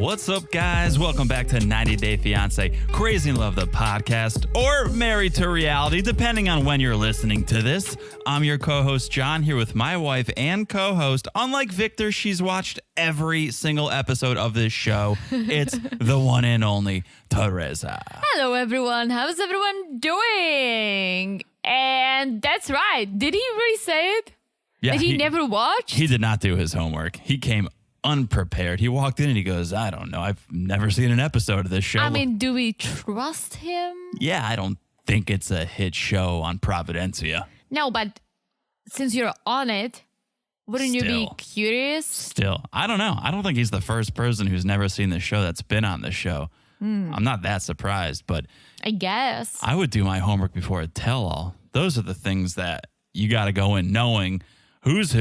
What's up, guys? Welcome back to 90 Day Fiance, Crazy in Love, the podcast, or Married to Reality, depending on when you're listening to this. I'm your co-host, John, here with my wife and co-host. Unlike Victor, she's watched every single episode of this show. It's the one and only Teresa. Hello, everyone. How's everyone doing? And that's right. Did he really say it? Yeah, That he never watched? He did not do his homework. He came unprepared. He walked in and he goes, I don't know. I've never seen an episode of this show. I mean, do we trust him? Yeah, I don't think it's a hit show on Providencia. No, but since you're on it, wouldn't you be Still. curious? Still, I don't know. I don't think he's the first person who's never seen the show that's been on the show. I'm not that surprised, but I guess. I would do my homework before a tell-all. Those are the things that you got to go in knowing who's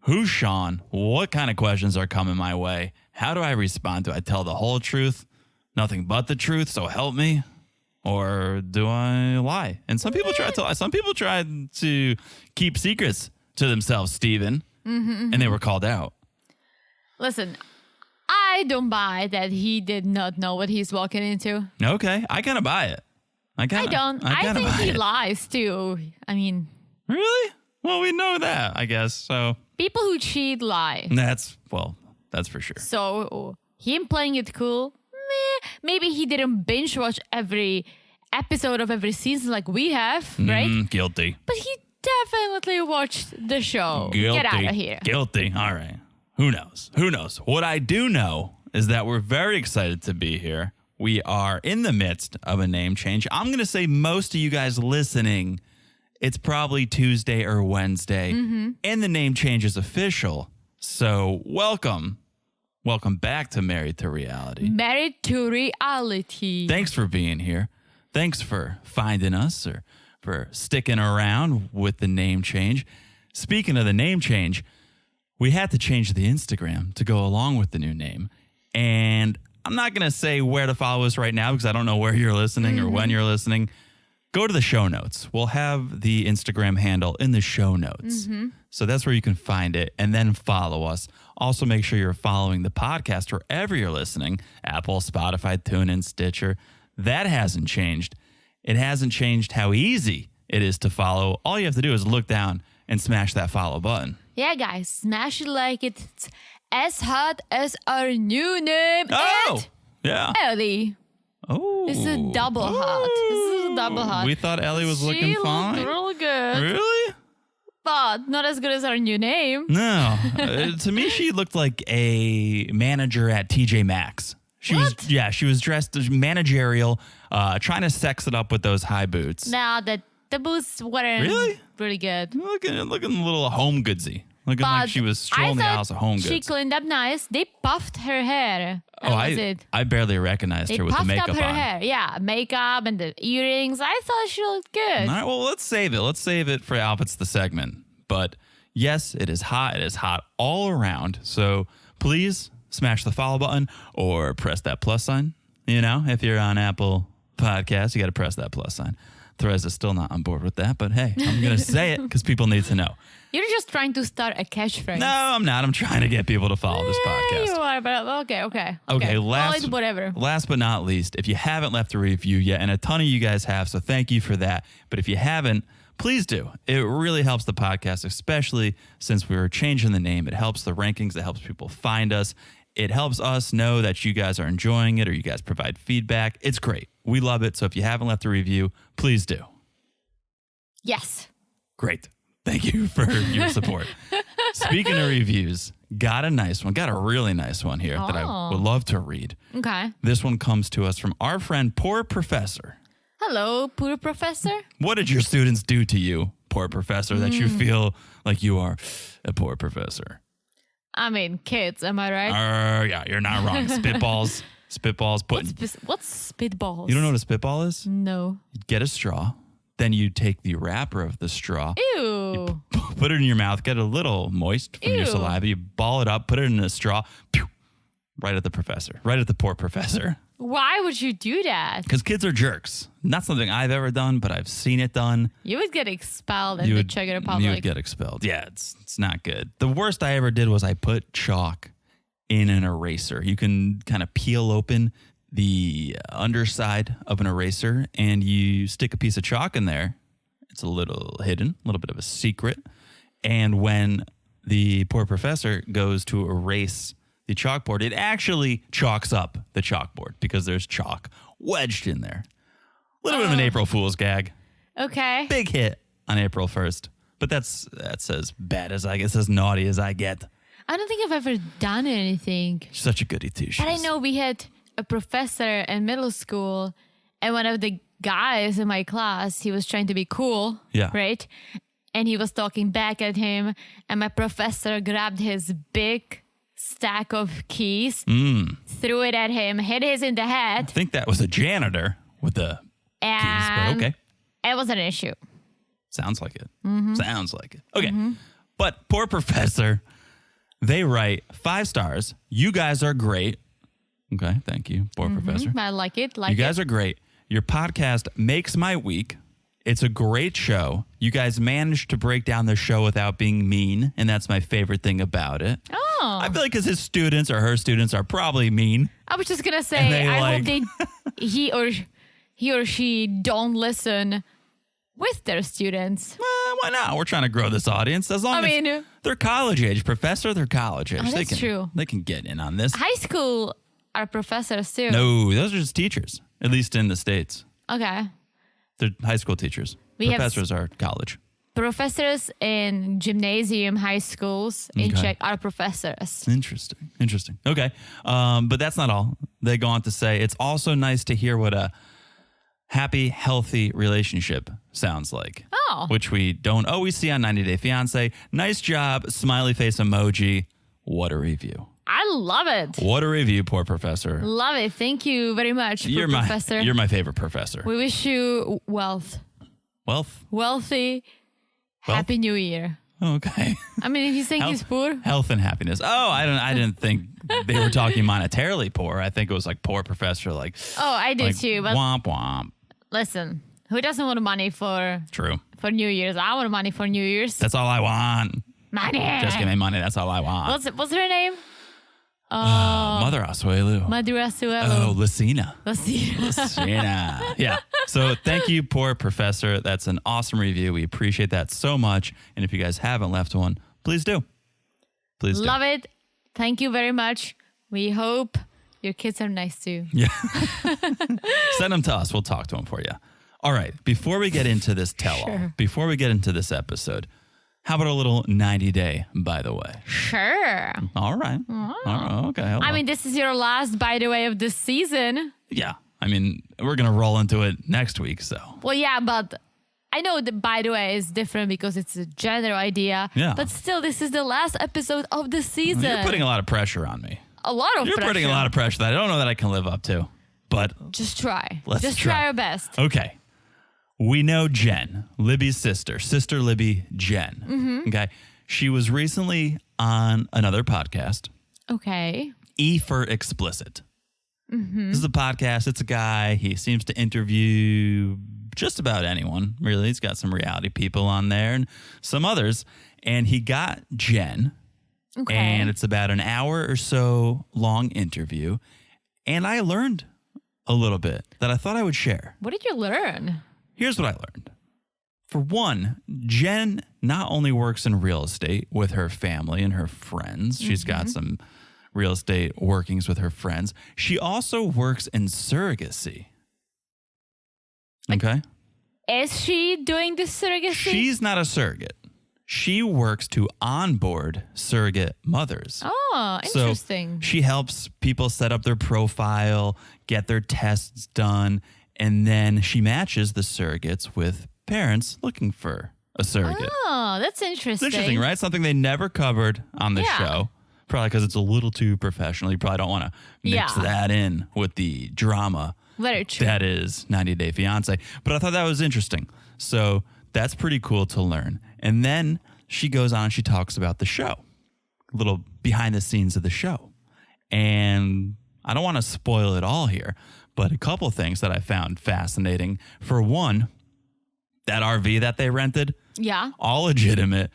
who's Sean, what kind of questions are coming my way, how do I respond? Do I tell the whole truth, nothing but the truth, so help me? Or do I lie? And some people try to lie. Some people try to keep secrets to themselves, Steven, and they were called out. Listen, I don't buy that he did not know what he's walking into. Okay, I kind of buy it. I don't. I think he lies too. I mean, Really? Well, we know that, I guess. So people who cheat lie. that's for sure. So him playing it cool, maybe he didn't binge watch every episode of every season like we have, right? Guilty. But he definitely watched the show. Guilty. Get out of here. Guilty. All right. Who knows? Who knows? What I do know is that we're very excited to be here. We are in the midst of a name change. I'm going to say most of you guys listening, it's probably Tuesday or Wednesday, and the name change is official. So welcome. Welcome back to Married to Reality. Married to Reality. Thanks for being here. Thanks for finding us or for sticking around with the name change. Speaking of the name change, we had to change the Instagram to go along with the new name. And I'm not going to say where to follow us right now because I don't know where you're listening or when you're listening. Go to the show notes. We'll have the Instagram handle in the show notes. So that's where you can find it and then follow us. Also, make sure you're following the podcast wherever you're listening. Apple, Spotify, TuneIn, Stitcher. That hasn't changed. It hasn't changed how easy it is to follow. All you have to do is look down and smash that follow button. Yeah, guys, smash it like it's as hot as our new name. Oh, and yeah. Ellie. Oh, This is a double hot. This is a double hot. We thought Ellie was looking fine. She looked really good. Really? But not as good as our new name. No. To me, she looked like a manager at TJ Maxx. She was dressed as managerial, trying to sex it up with those high boots. Now the boots weren't really good. Looking a little home goodsy. Looking like she was strolling the house of home goods. She cleaned up nice. They puffed her hair. That was it. I barely recognized her with the makeup on. They puffed up her hair. Yeah, makeup and the earrings. I thought she looked good. All right, well, let's save it. Let's save it for Outfits the segment. But yes, it is hot. It is hot all around. So please smash the follow button or press that plus sign. You know, if you're on Apple Podcasts, you got to press that plus sign. Theresa's still not on board with that, but hey, I'm going to say it because people need to know. You're just trying to start a catchphrase. No, I'm not. I'm trying to get people to follow this podcast. You are, but okay. Okay, last but not least, if you haven't left a review yet, and a ton of you guys have, so thank you for that. But if you haven't, please do. It really helps the podcast, especially since we were changing the name. It helps the rankings. It helps people find us. It helps us know that you guys are enjoying it or you guys provide feedback. It's great. We love it. So if you haven't left a review, please do. Yes. Great. Thank you for your support. Speaking of reviews, got a really nice one here that I would love to read. Okay. This one comes to us from our friend, Poor Professor. Hello, Poor Professor. What did your students do to you, Poor Professor, that you feel like you are a poor professor? I mean, kids, am I right? Yeah, you're not wrong. Spitballs. What's spitballs? You don't know what a spitball is? No. You get a straw. Then you take the wrapper of the straw. Ew. Put it in your mouth. Get a little moist from your saliva. You ball it up. Put it in a straw. Pew, right at the professor. Right at the poor professor. Why would you do that? Because kids are jerks. Not something I've ever done, but I've seen it done. You would get expelled in the Czech Republic. You would get expelled. Yeah, it's not good. The worst I ever did was I put chalk in an eraser. You can kind of peel open the underside of an eraser and you stick a piece of chalk in there. It's a little hidden, a little bit of a secret. And when the poor professor goes to erase the chalkboard, it actually chalks up the chalkboard because there's chalk wedged in there. A little bit of an April Fool's gag. Okay. Big hit on April 1st. But that's as bad as I guess, as naughty as I get. I don't think I've ever done anything. Such a goody two shoes. But I know we had a professor in middle school, and one of the guys in my class, he was trying to be cool. Yeah. Right? And he was talking back at him, and my professor grabbed his big stack of keys, threw it at him, hit his in the head. I think that was a janitor with the keys, but okay. It was an issue. Sounds like it. Sounds like it. Okay. But poor professor, they write 5 stars. You guys are great. Okay. Thank you, poor professor. I like it. You guys are great. Your podcast makes my week. It's a great show. You guys managed to break down the show without being mean, and that's my favorite thing about it. Oh. I feel like his students or her students are probably mean. I was just going to say, I hope he or she don't listen with their students. Why not? We're trying to grow this audience. As long as they're college age. Professor, they're college age. That's true. They can get in on this. High school are professors too. No, those are just teachers, at least in the States. Okay. They're high school teachers. Professors are college. Professors in gymnasium, high schools in Czech are professors. Interesting. Okay. But that's not all. They go on to say, it's also nice to hear what a happy, healthy relationship sounds like. Oh. Which we don't always see on 90 Day Fiancé. Nice job. Smiley face emoji. What a review. I love it. What a review, poor professor. Love it. Thank you very much, professor. You're my favorite professor. We wish you wealthy, happy new year. Okay. I mean, if you think he's poor. Health and happiness. Oh, I didn't think they were talking monetarily poor. I think it was like poor professor, like. Oh, I did like, too. But womp womp. listen, who doesn't want money for New Year's? I want money for New Year's. That's all I want. Money. Just give me money. That's all I want. What's her name? Mother Asuelu. Madura Suelo. Oh, Lucina. Lucina. Yeah. So thank you, poor professor. That's an awesome review. We appreciate that so much. And if you guys haven't left one, please do. Please do. Love it. Thank you very much. We hope your kids are nice too. Yeah. Send them to us. We'll talk to them for you. All right. Before we get into this tell-all, before we get into this episode, how about a little 90 day, by the way? Sure. All right. Okay. I mean, this is your last, by the way, of this season. Yeah. I mean, we're going to roll into it next week, so. Well, yeah, but I know that, by the way, is different because it's a general idea. Yeah. But still, this is the last episode of the season. You're putting a lot of pressure on me. A lot of pressure. You're putting a lot of pressure that I don't know that I can live up to, but. Just try. Let's try our best. Okay. We know Jen, Libby's sister Libby Jen. Okay. She was recently on another podcast. Okay. E for Explicit. This is a podcast. It's a guy. He seems to interview just about anyone, really. He's got some reality people on there and some others. And he got Jen. Okay. And it's about an hour or so long interview. And I learned a little bit that I thought I would share. What did you learn? Here's what I learned. For one, Jen not only works in real estate with her family and her friends, she's got some real estate workings with her friends. She also works in surrogacy. Okay? Is she doing the surrogacy? She's not a surrogate. She works to onboard surrogate mothers. Oh, interesting. So she helps people set up their profile, get their tests done, and then she matches the surrogates with parents looking for a surrogate. Oh, that's interesting. It's interesting, right? Something they never covered on the show. Probably because it's a little too professional. You probably don't want to mix that in with the drama. Very true. That is 90 Day Fiancé. But I thought that was interesting. So that's pretty cool to learn. And then she goes on and she talks about the show. A little behind the scenes of the show. And I don't want to spoil it all here, but a couple things that I found fascinating. For one, that RV that they rented, yeah, all legitimate.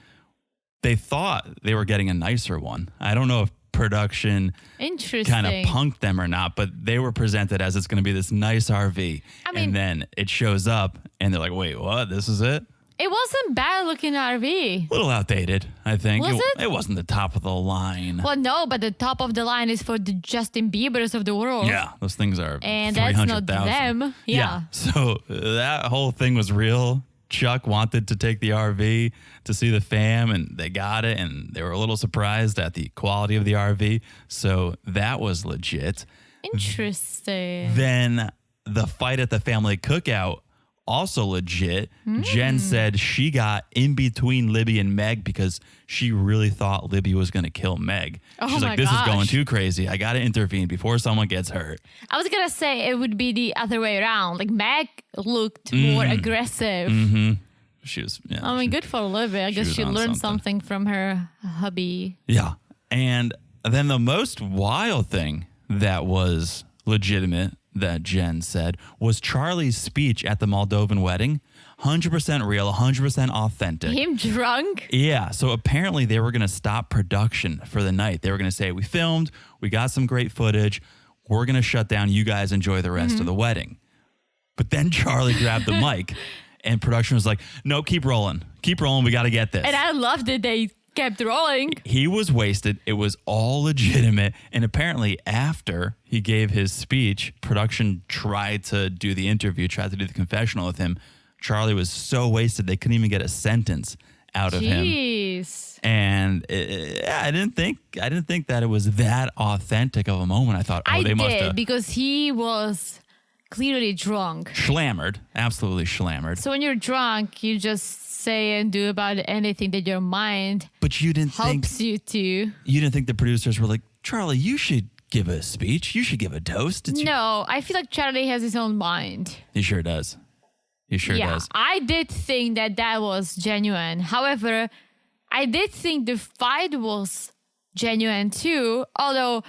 They thought they were getting a nicer one. I don't know if production Interesting. kind of punked them or not, but they were presented as it's going to be this nice RV. I mean- and then it shows up and they're like, wait, what? This is it? It wasn't bad looking RV. A little outdated, I think. Was it? It wasn't the top of the line. Well, no, but the top of the line is for the Justin Biebers of the world. Yeah, those things are And that's not 300,000. them. Yeah. So that whole thing was real. Chuck wanted to take the RV to see the fam, and they got it, and they were a little surprised at the quality of the RV. So that was legit. Interesting. Then the fight at the family cookout, also legit. Jen said she got in between Libby and Meg because she really thought Libby was going to kill Meg. Oh She's my like, this gosh. is going too crazy. I got to intervene before someone gets hurt. I was going to say it would be the other way around. Like Meg looked more aggressive. She was, yeah. I mean, good for Libby. I guess was she on learned something. something from her hubby. Yeah. And then the most wild thing that was legitimate that Jen said was Charlie's speech at the Moldovan wedding. 100% real, 100% authentic. Him drunk? Yeah. So apparently they were going to stop production for the night. They were going to say, we filmed, we got some great footage. We're going to shut down. You guys enjoy the rest of the wedding. But then Charlie grabbed the mic and production was like, no, keep rolling. Keep rolling. We got to get this. And I loved it. They kept rolling. He was wasted. It was all legitimate. And apparently after he gave his speech, production tried to do the interview, tried to do the confessional with him. Charlie was so wasted they couldn't even get a sentence out of him. Jeez. And I didn't think that it was that authentic of a moment. I thought, I they must did have because he was clearly drunk. schlammered, absolutely schlammered. So when you're drunk, you just say and do about anything that your mind But you didn't helps you to. you didn't think the producers were like, Charlie, you should give a speech. You should give a toast. No, I feel like Charlie has his own mind. He sure does. He sure does. I did think that was genuine. However, I did think the fight was genuine too. Although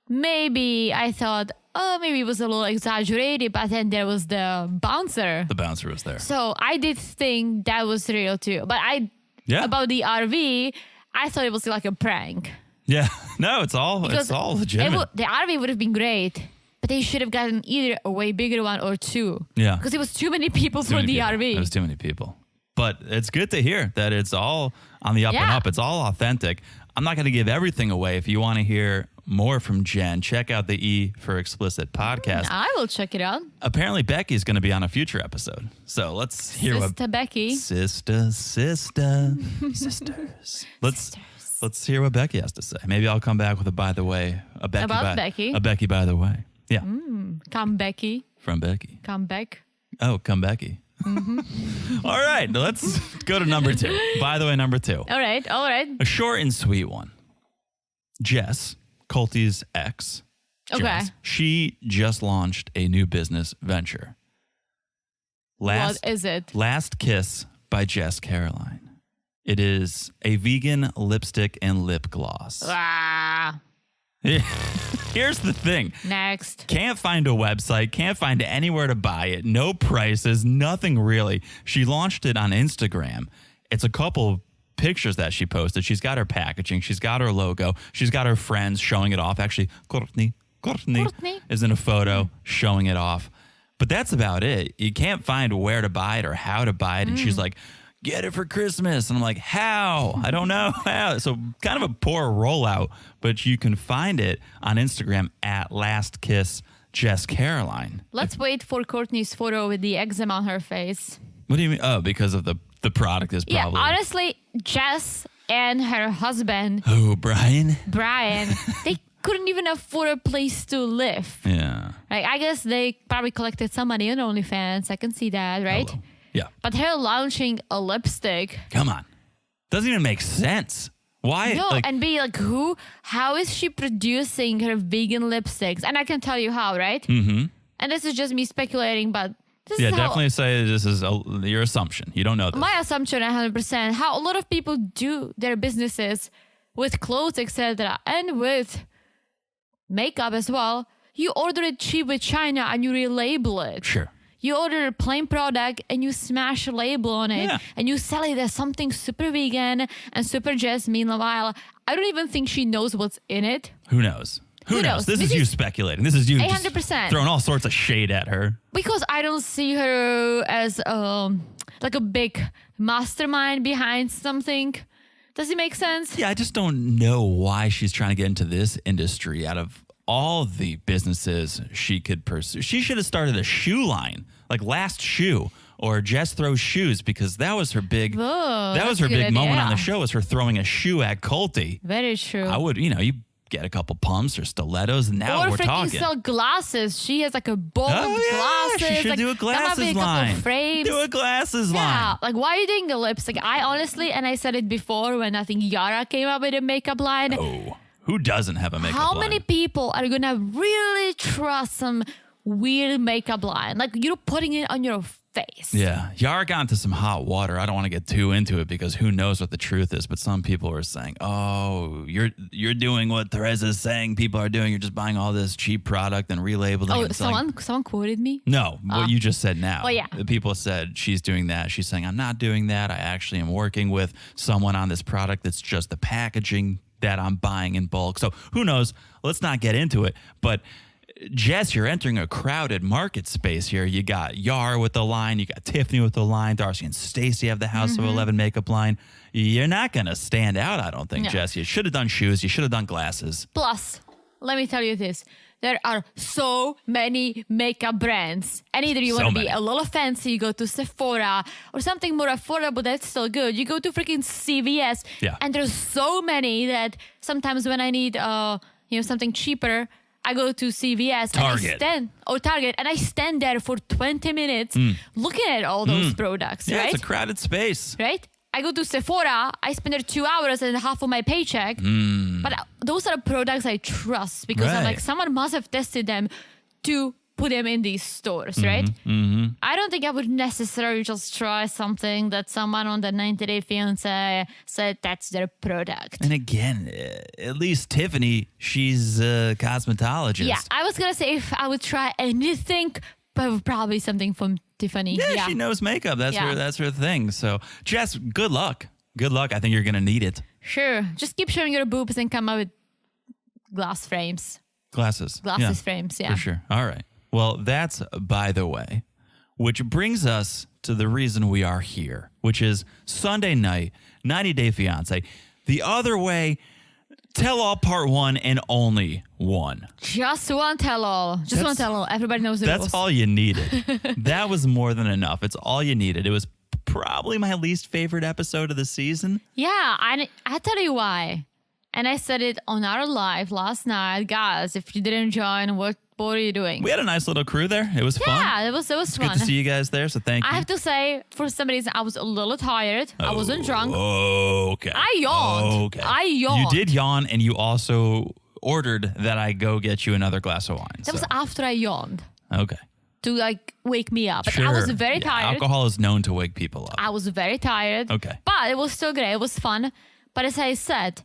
maybe I thought, oh, maybe it was a little exaggerated. But then there was the bouncer. The bouncer was there. So I did think that was real too. But about the RV, I thought it was like a prank. Yeah. No, it's all legitimate. The RV would have been great. But they should have gotten either a way bigger one or two. Yeah. Because it was too many people for the RV. It was too many people. But it's good to hear that it's all on the up and Yeah. up. It's all authentic. I'm not going to give everything away. If you want to hear more from Jen, check out the E for Explicit podcast. I will check it out. Apparently, Becky's going to be on a future episode. So let's hear Sister Becky. Sisters. Let's hear what Becky has to say. Maybe I'll come back with a by the way. Becky? A Becky by the way. Yeah. Come Becky. From Becky. Come back. Oh, come Becky. All right, let's go to number 2. By the way, number 2. All right. A short and sweet one. Jess, Colty's ex. Okay. Jess, she just launched a new business venture. What is it? Last Kiss by Jess Caroline. It is a vegan lipstick and lip gloss. Ah, Here's the thing. next. Can't find a website, can't find anywhere to buy it, no prices, nothing really. She launched it on Instagram. It's a couple pictures that she posted. She's got her packaging, she's got her logo, she's got her friends showing it off. Actually, Courtney is in a photo showing it off. But that's about it. You can't find where to buy it or how to buy it. And she's like, get it for Christmas. And I'm like, how? I don't know how. So kind of a poor rollout, but you can find it on Instagram at Last Kiss Jess Caroline. Let's wait for Courtney's photo with the eczema on her face. What do you mean? Oh, because of the product is probably. Yeah, honestly, Jess and her husband, Oh, Brian? Brian, they couldn't even afford a place to live. Yeah. Like, I guess they probably collected some money on OnlyFans. I can see that, right? Hello. Yeah. But her launching a lipstick. Come on. Doesn't even make sense. Why? No, and be like, how is she producing her vegan lipsticks? And I can tell you how, right? Mm-hmm. And this is just me speculating, but this is how definitely say this is your assumption. You don't know this. my assumption 100%, how a lot of people do their businesses with clothes, etc., and with makeup as well. You order it cheap with China and you relabel it. Sure. You order a plain product and you smash a label on it Yeah. and you sell it as something super vegan and super Jess. Meanwhile, I don't even think she knows what's in it. Who knows? Who knows? This is you speculating. This is you 100%. just throwing all sorts of shade at her. Because I don't see her as like a big mastermind behind something. Does it make sense? Yeah, I just don't know why she's trying to get into this industry out of all the businesses she could pursue. She should have started a shoe line, like Last Shoe or Jess Throws Shoes, because that was her big moment on the show, was her throwing a shoe at Colty. Very true. I would, you get a couple pumps or stilettos, and now we're talking. Or sell glasses. She has like a bowl of glasses. She should do a glasses line. Couple frames. Do a glasses line. Yeah, like why are you doing the lipstick? I honestly, and I said it before when I think Yara came up with a makeup line. Oh, who doesn't have a makeup How line? many people are gonna really trust some weird makeup line? Like you're putting it on your face. Yeah, Yara got into some hot water. I don't want to get too into it because who knows what the truth is. But some people are saying, "Oh, you're doing what Theresa's saying people are doing. You're just buying all this cheap product and relabeling." Oh, and someone quoted me. No, what you just said now. Well, yeah. The people said she's doing that. She's saying, "I'm not doing that. I actually am working with someone on this product. That's just the packaging that I'm buying in bulk." So who knows? Let's not get into it. But Jess, you're entering a crowded market space here. You got Yar with the line. You got Tiffany with the line. Darcy and Stacey have the House of 11 makeup line. You're not going to stand out, I don't think, No. Jess. You should have done shoes. You should have done glasses. Plus, let me tell you this. There are so many makeup brands. And either you So want to be many. a little fancy, you go to Sephora, or something more affordable that's still good. You go to freaking CVS. Yeah. And there's so many that sometimes when I need something cheaper, I go to CVS Target. Target, and I stand there for 20 minutes looking at all those products, Yeah, right? it's a crowded space. Right? I go to Sephora, I spend there 2 hours and half of my paycheck. But those are products I trust because I'm like, Right. someone must have tested them to put them in these stores, right? I don't think I would necessarily just try something that someone on the 90 Day Fiance said that's their product. And again, at least Tiffany, she's a cosmetologist. Yeah, I was going to say if I would try anything, but probably something from Tiffany. Yeah, she knows makeup. That's Yeah. her thing. So, Jess, good luck. Good luck. I think you're going to need it. Sure. Just keep showing your boobs and come up with glass frames. Glasses. Glasses frames, yeah. For sure. All right. Well, that's by the way, which brings us to the reason we are here, which is Sunday night, 90 Day Fiance. The other way, tell all part one and only one. Just one tell-all. Just one tell-all. Everybody knows the rules. That's all you needed. That was more than enough. It's all you needed. It was probably my least favorite episode of the season. Yeah, I tell you why. And I said it on our live last night. Guys, if you didn't join, what are you doing? We had a nice little crew there. It was fun. Yeah, it was It's fun. good to see you guys there, so thank you. I have to say, for some reason, I was a little tired. I wasn't drunk. Okay. I yawned. Okay. I yawned. You did yawn, and you also ordered that I go get you another glass of wine. That was after I yawned okay. to wake me up. But Sure. I was very Yeah, tired. alcohol is known to wake people up. I was very tired. Okay. But it was still great. It was fun. But as I said,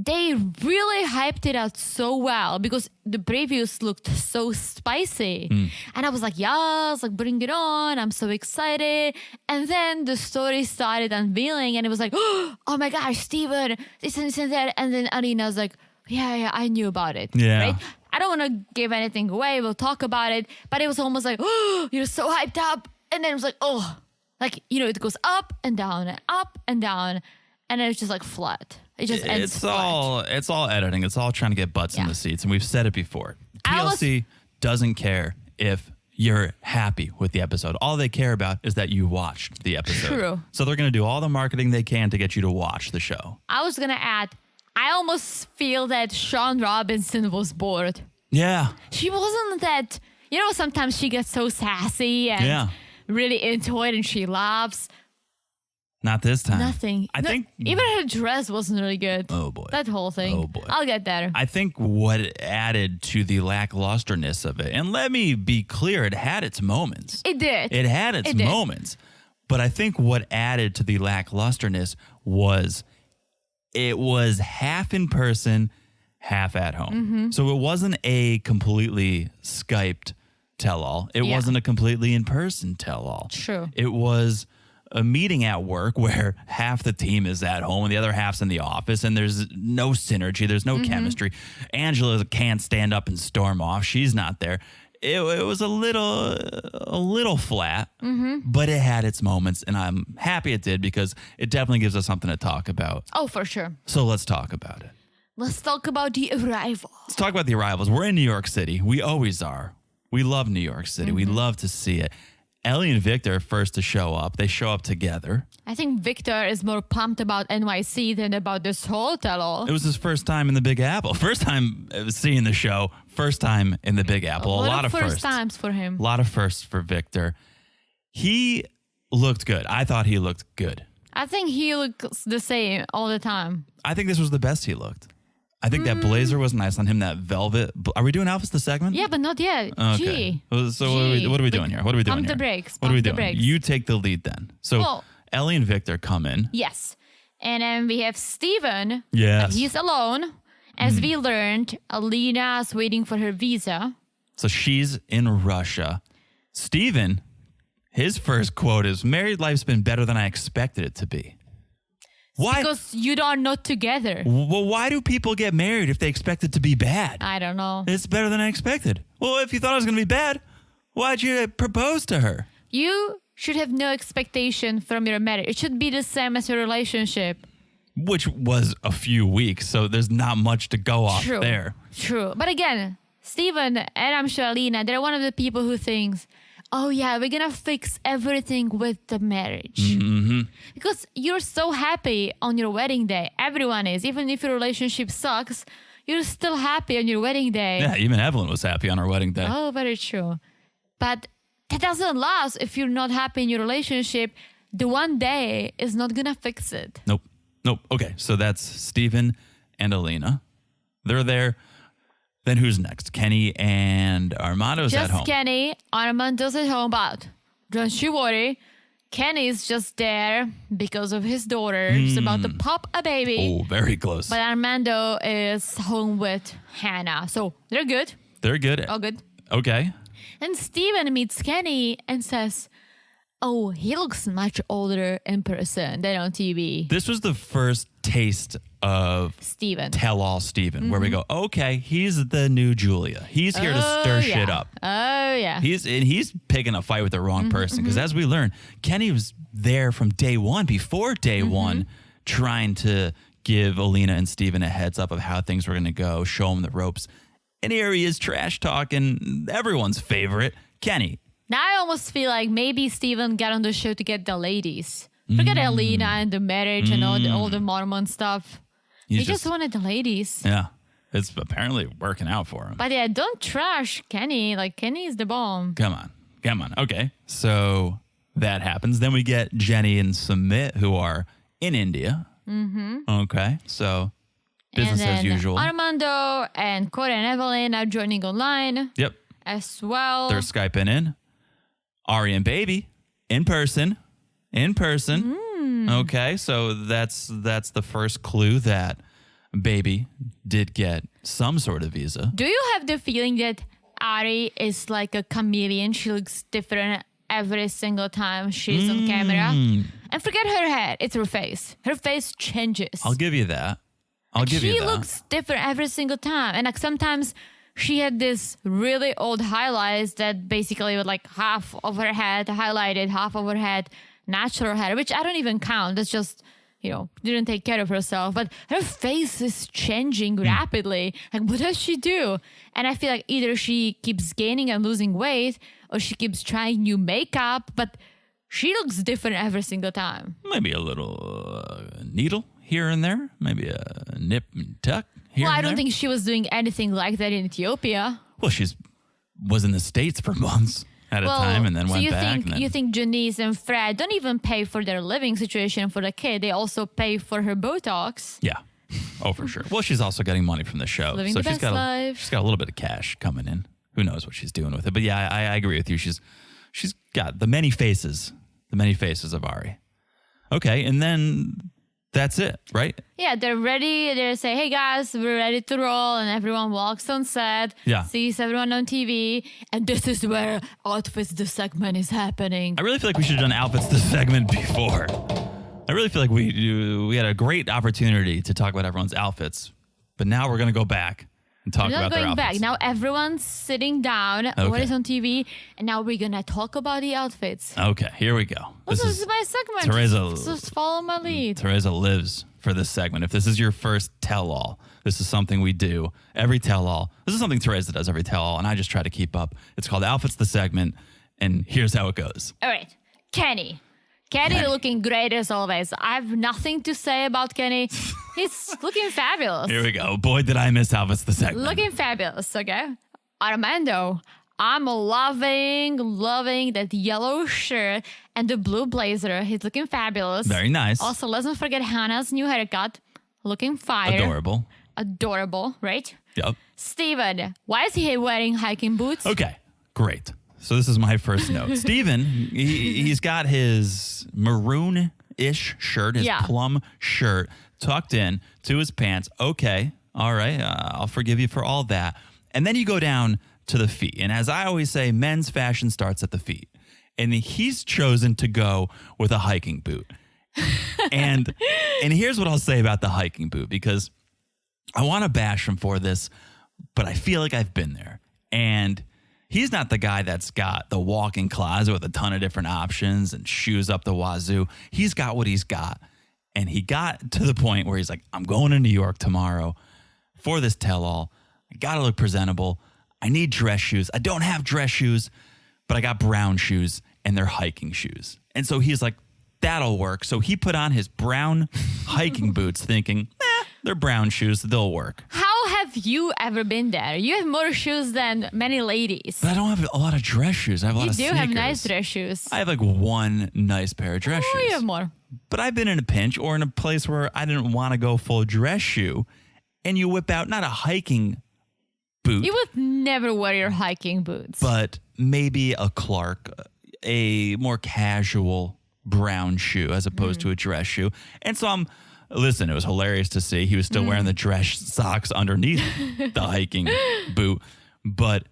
they really hyped it out so well because the previews looked so spicy. And I was like, yes, bring it on. I'm so excited. And then the story started unveiling and it was like, oh my gosh, Steven, this and that. And then Alina's like, yeah, I knew about it. Yeah. Right? I don't want to give anything away. We'll talk about it. But it was almost like, oh, you're so hyped up. And then it was like, oh, it goes up and down and up and down. And then it's just flat. It just ends flat. It's all editing. It's all trying to get butts in Yeah. the seats. And we've said it before. I was- TLC doesn't care if you're happy with the episode. All they care about is that you watched the episode. True. So they're going to do all the marketing they can to get you to watch the show. I was going to add, I almost feel that Sean Robinson was bored. Yeah. She wasn't that, sometimes she gets so sassy and Yeah. really into it and she laughs. Not this time. Nothing. I think even her dress wasn't really good. Oh, boy. That whole thing. Oh, boy. I'll get there. I think what added to the lacklusterness of it, and let me be clear, it had its moments. It did. It had its It did. moments. But I think what added to the lacklusterness was it was half in person, half at home. Mm-hmm. So it wasn't a completely Skyped tell-all. It Yeah. wasn't a completely in-person tell-all. True. It was a meeting at work where half the team is at home and the other half's in the office, and there's no synergy, there's no chemistry. Angela can't stand up and storm off. She's not there. It was a little flat, but it had its moments, and I'm happy it did because it definitely gives us something to talk about. Oh, for sure. So let's talk about it. Let's talk about the arrival. Let's talk about the arrivals. We're in New York City. We always are. We love New York City. We love to see it. Ellie and Victor are first to show up. They show up together. I think Victor is more pumped about NYC than about this whole tell-all. It was his first time in the Big Apple. First time seeing the show. First time in the Big Apple. A lot of first times for him. A lot of firsts for Victor. He looked good. I thought he looked good. I think he looks the same all the time. I think this was the best he looked. I think that blazer was nice on him, that velvet. Are we doing outfits the segment? Yeah, but not yet. Okay. Gee. So what are we doing here? What are we doing Pump here? the brakes. What are we Pump the doing? brakes. You take the lead then. So Well- Ellie and Victor come in. Yes. And then we have Steven. Yes. He's alone. As we learned, Alina's waiting for her visa. So she's in Russia. Steven, his first quote is, "Married life's been better than I expected it to be." Why? Because you are not together. Well, why do people get married if they expect it to be bad? I don't know. It's better than I expected. Well, if you thought it was going to be bad, why'd you propose to her? You should have no expectation from your marriage. It should be the same as your relationship. Which was a few weeks, so there's not much to go off True. there. True. But again, Steven and I'm sure Alina, they're one of the people who thinks, oh yeah, we're going to fix everything with the marriage. Mm-hmm. Because you're so happy on your wedding day. Everyone is. Even if your relationship sucks, you're still happy on your wedding day. Yeah, even Evelyn was happy on her wedding day. Oh, very true. But that doesn't last if you're not happy in your relationship. The one day is not going to fix it. Nope. Okay, so that's Steven and Alina. They're there. Then who's next? Kenny and Armando's at home. Just Kenny. Armando's at home, but don't you worry. Kenny's just there because of his daughter. He's about to pop a baby. Oh, very close. But Armando is home with Hannah. So they're good. They're good. All good. Okay. And Steven meets Kenny and says, oh, he looks much older in person than on TV. This was the first taste of Steven. Tell-All Steven, where we go, okay, he's the new Julia. He's here to stir shit up. Oh, yeah. He's picking a fight with the wrong person because as we learn, Kenny was there from day one, before day one, trying to give Alina and Steven a heads up of how things were going to go, show them the ropes. And here he is trash talking everyone's favorite, Kenny. Now I almost feel like maybe Steven got on the show to get the ladies. Forget Alina and the marriage and all the Mormon stuff. He just wanted the ladies. Yeah. It's apparently working out for him. But yeah, don't trash Kenny. Like, Kenny is the bomb. Come on. Okay. So that happens. Then we get Jenny and Sumit, who are in India. Okay. So business and as then usual. Armando and Cora and Evelyn are joining online Yep. as well. They're Skyping in. Ari and Baby in person. Okay. So that's the first clue that Baby did get some sort of visa. Do you have the feeling that Ari is like a chameleon? She looks different every single time she's on camera. And forget her head, it's her face. Her face changes. I'll give you that. She looks different every single time. And like sometimes she had this really old highlights that basically with like half of her head highlighted, half of her head natural hair, which I don't even count. That's just, didn't take care of herself. But her face is changing rapidly. Like, what does she do? And I feel like either she keeps gaining and losing weight or she keeps trying new makeup, but she looks different every single time. Maybe a little needle here and there. Maybe a nip and tuck here Well, and I don't there. think she was doing anything like that in Ethiopia. Well, was in the States for months at a time and then went back. You think Janice and Fred don't even pay for their living situation for the kid. They also pay for her Botox. Yeah. Oh, for sure. Well, she's also getting money from the show. Living so the best life. She's got a little bit of cash coming in. Who knows what she's doing with it. But yeah, I agree with you. She's got the many faces of Ari. Okay. And then That's it, right? Yeah, they're ready. They say, hey guys, we're ready to roll. And everyone walks on set, Yeah. sees everyone on TV. And this is where Outfits the segment is happening. I really feel like we should have done Outfits the segment before. I really feel like we had a great opportunity to talk about everyone's outfits. But now we're going to go back and talk We're not about their going back. outfits. Now everyone's sitting down, what is on TV, and now we're going to talk about the outfits. Okay, here we go. This is my segment. Teresa- Just follow my lead. Teresa lives for this segment. If this is your first tell-all, this is something we do every tell-all. This is something Teresa does every tell-all, and I just try to keep up. It's called Outfits the segment, and here's how it goes. All right. Kenny looking great as always. I have nothing to say about Kenny. He's looking fabulous. Here we go. Boy, did I miss Outfits the segment. Looking fabulous, okay? Armando, I'm loving that yellow shirt and the blue blazer. He's looking fabulous. Very nice. Also, let's not forget Hannah's new haircut. Looking fire. Adorable, right? Yep. Steven, why is he wearing hiking boots? Okay, great. So this is my first note. Steven, he's got his maroon-ish shirt, his plum shirt, tucked in to his pants. Okay, all right, I'll forgive you for all that. And then you go down to the feet. And as I always say, men's fashion starts at the feet. And he's chosen to go with a hiking boot. and here's what I'll say about the hiking boot, because I want to bash him for this, but I feel like I've been there. And he's not the guy that's got the walk-in closet with a ton of different options and shoes up the wazoo. He's got what he's got. And he got to the point where he's like, I'm going to New York tomorrow for this tell-all. I got to look presentable. I need dress shoes. I don't have dress shoes, but I got brown shoes and they're hiking shoes. And so he's like, that'll work. So he put on his brown hiking boots thinking, they're brown shoes. They'll work. How have you ever been there? You have more shoes than many ladies. But I don't have a lot of dress shoes. I have a lot of sneakers. You do have nice dress shoes. I have like one nice pair of dress shoes. You have more. But I've been in a pinch or in a place where I didn't want to go full dress shoe, and you whip out not a hiking boot. You would never wear your hiking boots. But maybe a Clark, a more casual brown shoe as opposed to a dress shoe. And so listen, it was hilarious to see he was still wearing the dress socks underneath the hiking boot. But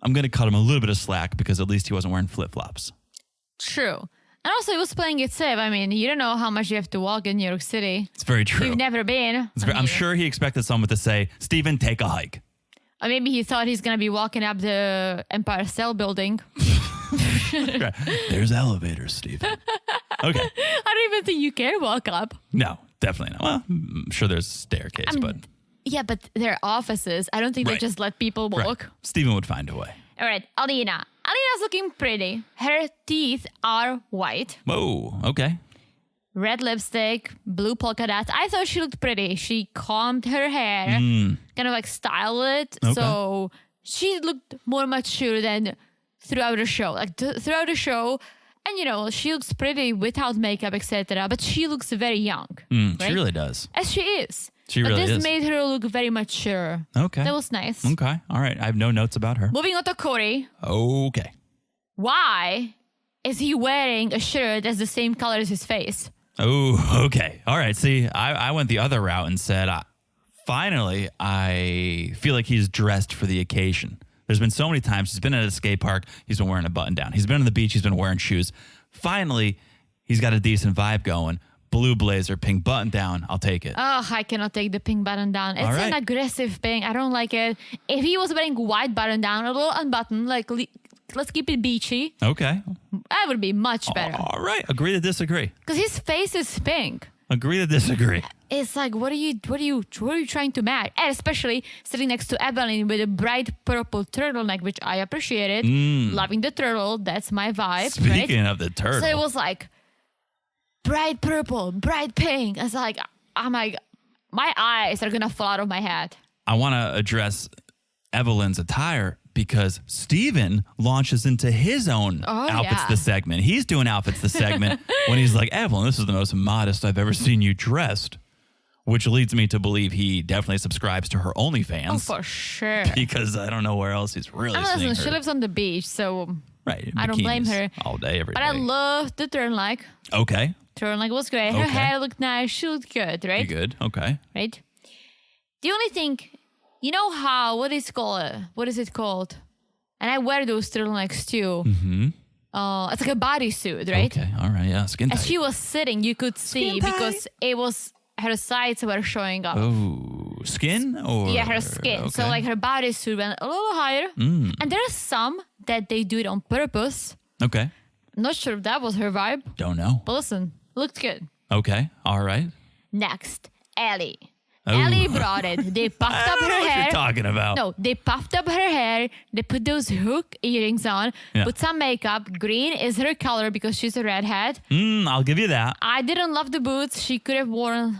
I'm going to cut him a little bit of slack because at least he wasn't wearing flip-flops. True. And also, he was playing it safe. I mean, you don't know how much you have to walk in New York City. It's very true. You've never been. I'm sure he expected someone to say, Steven, take a hike. Or maybe he thought he's going to be walking up the Empire State Building. There's elevators, Steven. Okay. I don't even think you can walk up. No, definitely not. Well, I'm sure there's a staircase, but... Yeah, but they're offices. I don't think they just let people walk. Right. Steven would find a way. All right, Alina. Alina's looking pretty. Her teeth are white. Whoa, okay. Red lipstick, blue polka dots. I thought she looked pretty. She combed her hair, kind of like styled it. Okay. So she looked more mature than throughout the show. Like throughout the show, and you know, she looks pretty without makeup, etc. But she looks very young. Right? She really does. As she is. She but really this is. made her look very mature. Okay. That was nice. Okay. All right. I have no notes about her. Moving on to Corey. Okay. Why is he wearing a shirt that's the same color as his face? Oh, okay. All right. See, I went the other route and said, finally, I feel like he's dressed for the occasion. There's been so many times he's been at a skate park, he's been wearing a button down. He's been on the beach, he's been wearing shoes. Finally, he's got a decent vibe going. Blue blazer, pink button down. I'll take it. Oh, I cannot take the pink button down. It's an aggressive pink. I don't like it. If he was wearing white button down, a little unbuttoned, like let's keep it beachy. Okay. That would be much better. All right. Agree to disagree. Because his face is pink. Agree to disagree. It's like, what are you trying to match? And especially sitting next to Evelyn with a bright purple turtleneck, which I appreciated. Loving the turtle. That's my vibe. Speaking of the turtle. So it was like bright purple, bright pink. It's like, I'm like, my eyes are going to fall out of my head. I want to address Evelyn's attire because Steven launches into his own Outfits the segment. He's doing Outfits the segment when he's like, Evelyn, this is the most modest I've ever seen you dressed. Which leads me to believe he definitely subscribes to her OnlyFans. Oh, for sure. Because I don't know where else he's really seeing her. She lives on the beach, so right, I don't blame her. All day, every day. But I love the turtleneck. Okay. turtleneck was great. Her Okay. hair looked nice. She looked good, right? Good. Okay. Right? The only thing, you know how, what is it called? And I wear those turtlenecks too. Mm-hmm. It's like a bodysuit, right? Okay. All right. Yeah. Skin As tight. she was sitting, you could see Skin tight. because it was, her sides were showing up. Oh, skin or Yeah, her skin. So okay. like her bodysuit went a little higher. And there are some that they do it on purpose. Okay. Not sure if that was her vibe, Don't know. but listen, looked good. Okay. All right. Next, Ellie. Oh. Ellie brought it. They puffed I up don't her know what hair. you're talking about. No, they puffed up her hair. They put those hook earrings on. Yeah. Put some makeup. Green is her color because she's a redhead. I'll give you that. I didn't love the boots. She could have worn,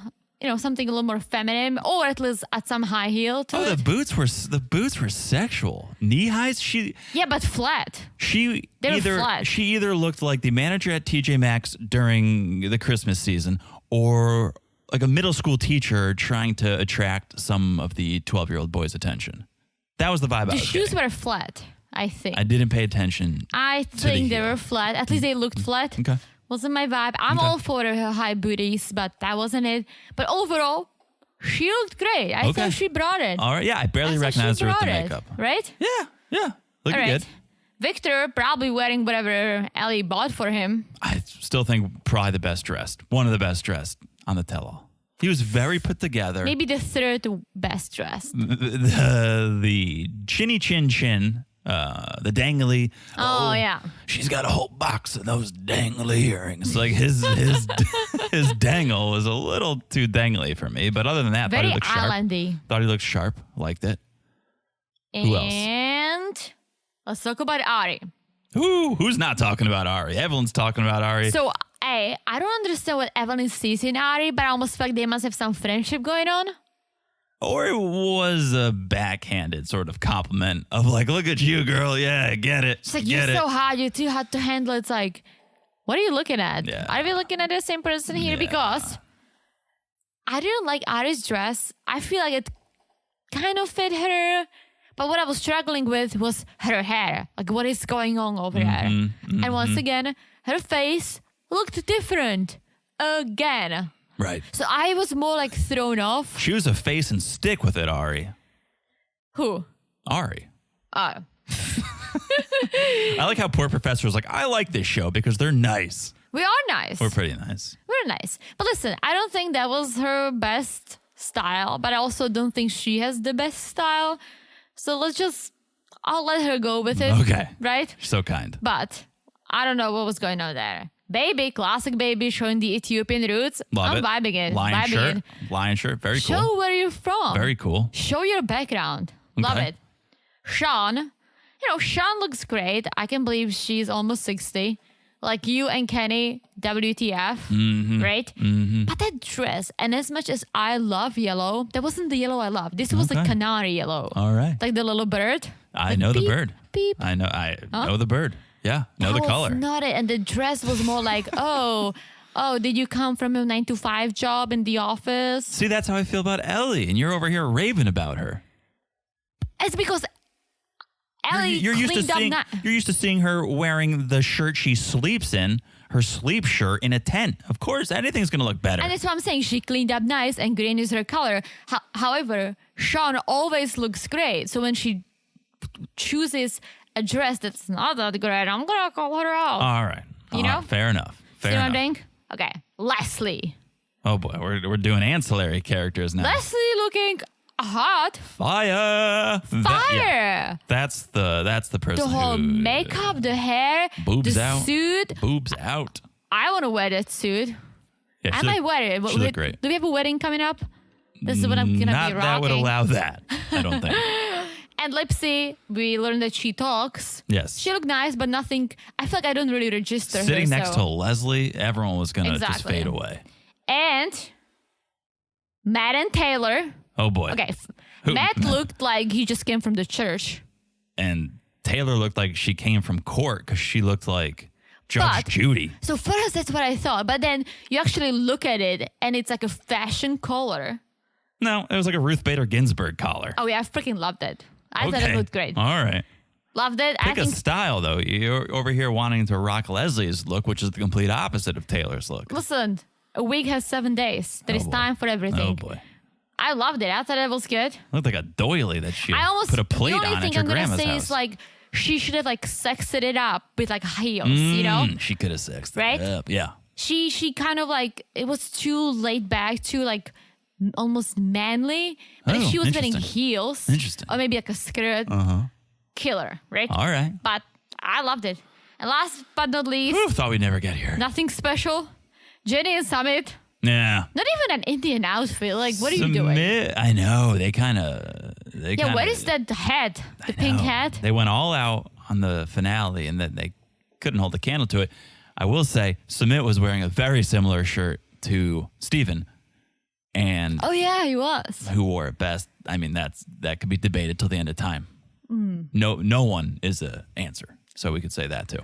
something a little more feminine, or at least at some high heel to Oh, it. the boots were sexual. Knee highs. Yeah, but flat. She They were flat. either looked like the manager at TJ Maxx during the Christmas season, or like a middle school teacher trying to attract some of the 12-year-old boys' attention. That was the vibe I The was shoes getting. were flat, I think. I didn't pay attention. I the think they heel. were flat. At least they looked flat. Okay. Wasn't my vibe. I'm Okay. all for her high booties, but that wasn't it. But overall, she looked great. I Okay. thought she brought it. All right. Yeah, I barely I thought recognized she her with the brought it, makeup. right? Yeah. Looking All right. good. Victor probably wearing whatever Ellie bought for him. I still think probably the best dressed. One of the best dressed on the tell-all. He was very put together. Maybe the third best dressed. The chinny chin, the dangly. Oh, yeah. She's got a whole box of those dangly earrings. Like his his dangle was a little too dangly for me. But other than that, Very thought he looked sharp. islandy. Thought he looked sharp. Liked it. Who else? And let's talk about Ari. Who's not talking about Ari? Evelyn's talking about Ari. So, I don't understand what Evelyn sees in Ari, but I almost feel like they must have some friendship going on. Or it was a backhanded sort of compliment of like, look at you, girl. Yeah, get it. It's like, get you're it. so hot, you're too hot to handle. It's like, what are you looking at? Yeah. Are we looking at the same person here? Yeah. Because I didn't like Ari's dress. I feel like it kind of fit her. But what I was struggling with was her hair. Like, what is going on over there? And once again, her face looked different. Again. Right. So I was more like thrown off. She was a face and stick with it, Ari. Who? Ari. Oh. I like how poor professor was like, I like this show because they're nice. We are nice. We're pretty nice. We're nice. But listen, I don't think that was her best style, but I also don't think she has the best style. So I'll let her go with it. Okay. Right? You're so kind. But I don't know what was going on there. Baby, classic baby showing the Ethiopian roots. Love I'm it. vibing it. Lion vibing shirt. it. Lion shirt. Very cool. Show where you're from. Very cool. Show your background. Love Okay. it. Sean. Sean looks great. I can believe she's almost 60. Like you and Kenny, WTF, right? But that dress, and as much as I love yellow, that wasn't the yellow I love. This was the Okay. canary yellow. All right. Like the little bird. I Like know the beep, bird. Beep. I know the bird. Yeah. Know That the was color. not it. And the dress was more like, oh, did you come from a 9-to-5 job in the office? See, that's how I feel about Ellie. And you're over here raving about her. It's because Ellie You're used to cleaned up. seeing you're used to seeing her wearing the shirt she sleeps in, her sleep shirt in a tent. Of course, anything's gonna look better. And that's what I'm saying. She cleaned up nice and green is her color. However, Sean always looks great. So when she chooses a dress that's not that great, I'm going to call her out. All right. You know? Fair enough. Fair See what enough. I'm saying? Okay. Leslie. Oh boy, we're doing ancillary characters now. Leslie looking hot. Fire! Fire. That's the person. The whole who, makeup, the hair, Boobs the out. suit. Boobs out. I want to wear that suit. Yeah, I she might look- wear it. She looked great. Do we have a wedding coming up? This is what I'm going to Not be rocking. that would allow that. I don't think. And Lipsy, we learned that she talks. Yes. She looked nice, but nothing. I feel like I don't really register her. Sitting next so. to Leslie, everyone was gonna just Exactly. fade away. And Matt and Taylor. Oh boy. Okay. Who- Matt looked like he just came from the church. And Taylor looked like she came from court because she looked like Judge But- Judy. So first, that's what I thought. But then you actually look at it, and it's like a fashion collar. No, it was like a Ruth Bader Ginsburg collar. Oh, yeah. I freaking loved it. I thought it looked great. All right. Loved it. I Pick a think. style, though. You're over here wanting to rock Leslie's look, which is the complete opposite of Taylor's look. Listen, a week has 7 days. There is boy. time for everything. Oh, boy. I loved it. I thought it was good. Looked like a doily that she I almost put a plate the only on thing at your I'm gonna grandma's say house. is like she should have like sexed it up with like heels, you know? She could have sexed Right? it up. Yeah. She kind of like it was too laid back, too like almost manly. But if Oh, she was wearing interesting. heels, Interesting. or maybe like a skirt, killer, right? All right. But I loved it. And last but not least, Whew, thought we'd never get here. nothing special. Jenny and Sumit. Yeah. Not even an Indian outfit. Like, what are you doing? Sumit, I know. They kind of. Yeah, where is that hat? The pink hat? They went all out on the finale and then they couldn't hold a candle to it. I will say, Sumit was wearing a very similar shirt to Steven. And Oh, yeah, he was. who wore it best? I mean, that could be debated till the end of time. Hmm. No one is a answer. So we could say that too.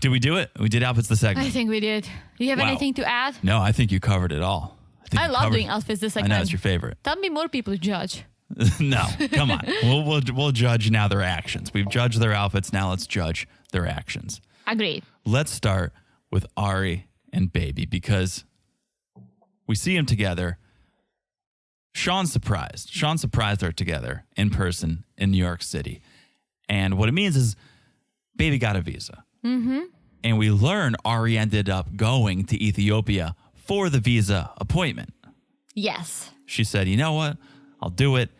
Did we do it? We did outfits the segment. I think we did. Do you have Wow. anything to add? No, I think you covered it all. I love doing outfits this I segment. know it's your favorite. Tell me more people to judge. No, come on. We'll judge now their actions. We've judged their outfits. Now let's judge their actions. Agreed. Let's start with Ari and Baby because we see them together. Sean's surprised. Sean surprised her together in person in New York City. And what it means is Baby got a visa. Mm-hmm. And we learn Ari ended up going to Ethiopia for the visa appointment. Yes. She said, you know what? I'll do it.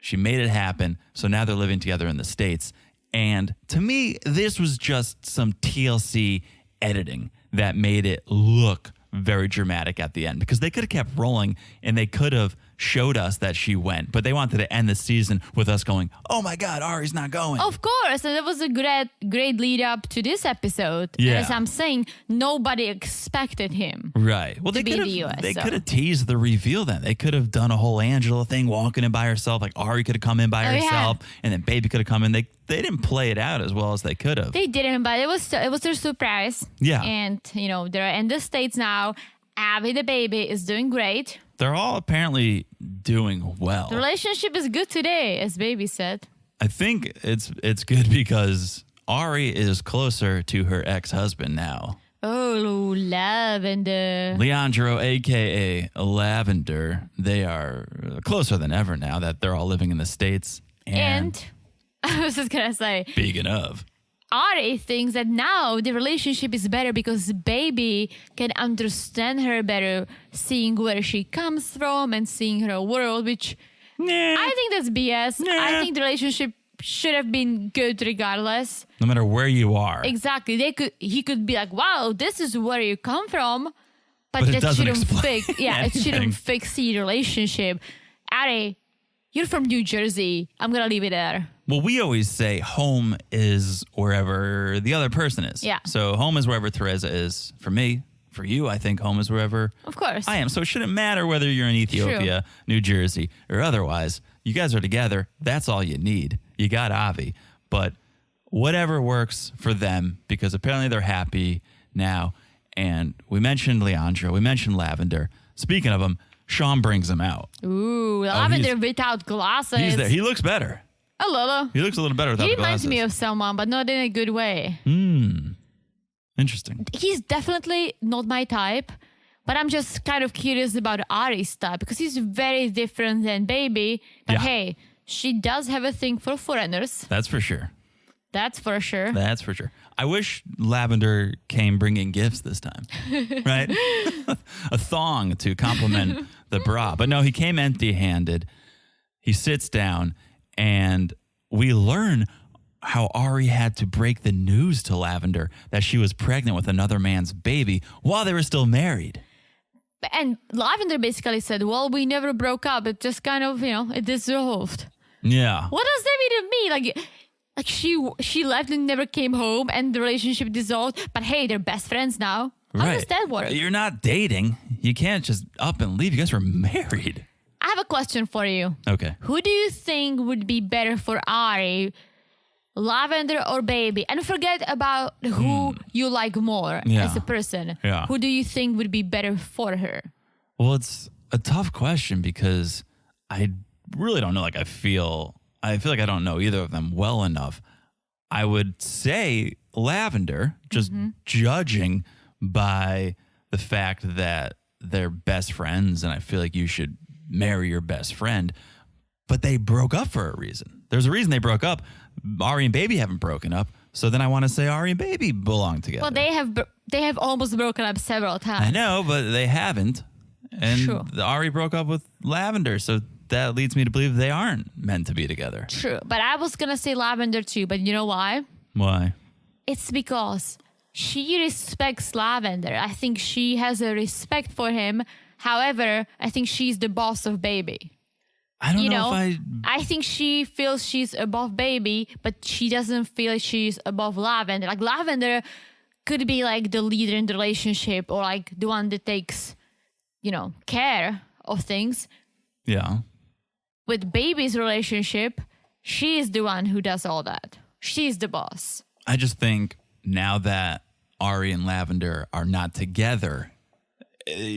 She made it happen. So now they're living together in the States. And to me, this was just some TLC editing that made it look very dramatic at the end because they could have kept rolling and they could have showed us that she went, but they wanted to end the season with us going, oh my God, Ari's not going. Of course. And it was a great lead up to this episode. Yeah. As I'm saying, nobody expected him. Right. Well, they be could in the have US, they so. could have teased the reveal then. They could have done a whole Angela thing, walking in by herself. Like Ari could have come in by Oh, yeah. herself, and then Baby could have come in. They didn't play it out as well as they could have. They didn't, but it was their surprise. Yeah. And, they're in the States now. Abby the baby is doing great. They're all apparently doing well. The relationship is good today, as Baby said. I think it's good because Ari is closer to her ex-husband now. Oh, Lavender. Leandro, a.k.a. Lavender. They are closer than ever now that they're all living in the States. And I was just going to say, speaking of, Ari thinks that now the relationship is better because Baby can understand her better, seeing where she comes from and seeing her world, which I think that's BS. Nah. I think the relationship should have been good regardless. no matter where you are. Exactly. He could be like, wow, this is where you come from. But But it that doesn't shouldn't explain fix it anything. shouldn't fix the relationship. Ari, you're from New Jersey. I'm gonna leave it there. Well, we always say home is wherever the other person is. Yeah. So home is wherever Teresa is. For me, for you, I think home is wherever Of course. I am. So it shouldn't matter whether you're in Ethiopia, New Jersey, or otherwise. You guys are together. That's all you need. You got Avi. But whatever works for them, because apparently they're happy now. And we mentioned Leandro. We mentioned Lavender. Speaking of them, Sean brings them out. Ooh, Lavender without glasses. He's there. He looks better. A little. He looks a little better without He the reminds glasses. me of someone, but not in a good way. Interesting. He's definitely not my type, but I'm just kind of curious about Ari's type because he's very different than Baby. But Yeah. hey, she does have a thing for foreigners. That's for sure. That's for sure. That's for sure. I wish Lavender came bringing gifts this time, right? A thong to compliment the bra. But no, he came empty-handed. He sits down, and we learn how Ari had to break the news to Lavender that she was pregnant with another man's baby while they were still married. And Lavender basically said, well, we never broke up. It just kind of, it dissolved. Yeah. What does that mean to me? Like she left and never came home and the relationship dissolved. But hey, they're best friends now. How does that work? You're not dating. You can't just up and leave. You guys were married. I have a question for you. Okay. Who do you think would be better for Ari, Lavender or Baby? And forget about who you like more as a person. Yeah. Who do you think would be better for her? Well, it's a tough question because I really don't know. I feel like I don't know either of them well enough. I would say Lavender, just judging by the fact that they're best friends, and I feel like you should marry your best friend. But they broke up for a reason. There's a reason they broke up. Ari and Baby haven't broken up. So then I want to say Ari and Baby belong together. Well, they have almost broken up several times. I know, but they haven't. And True. Ari broke up with Lavender. So that leads me to believe they aren't meant to be together. True. But I was going to say Lavender too. But you know why? Why? It's because she respects Lavender. I think she has a respect for him. However, I think she's the boss of Baby. I don't know if I think she feels she's above Baby, but she doesn't feel she's above Lavender. Like Lavender could be like the leader in the relationship or like the one that takes, care of things. Yeah. With Baby's relationship, she is the one who does all that. She's the boss. I just think now that Ari and Lavender are not together,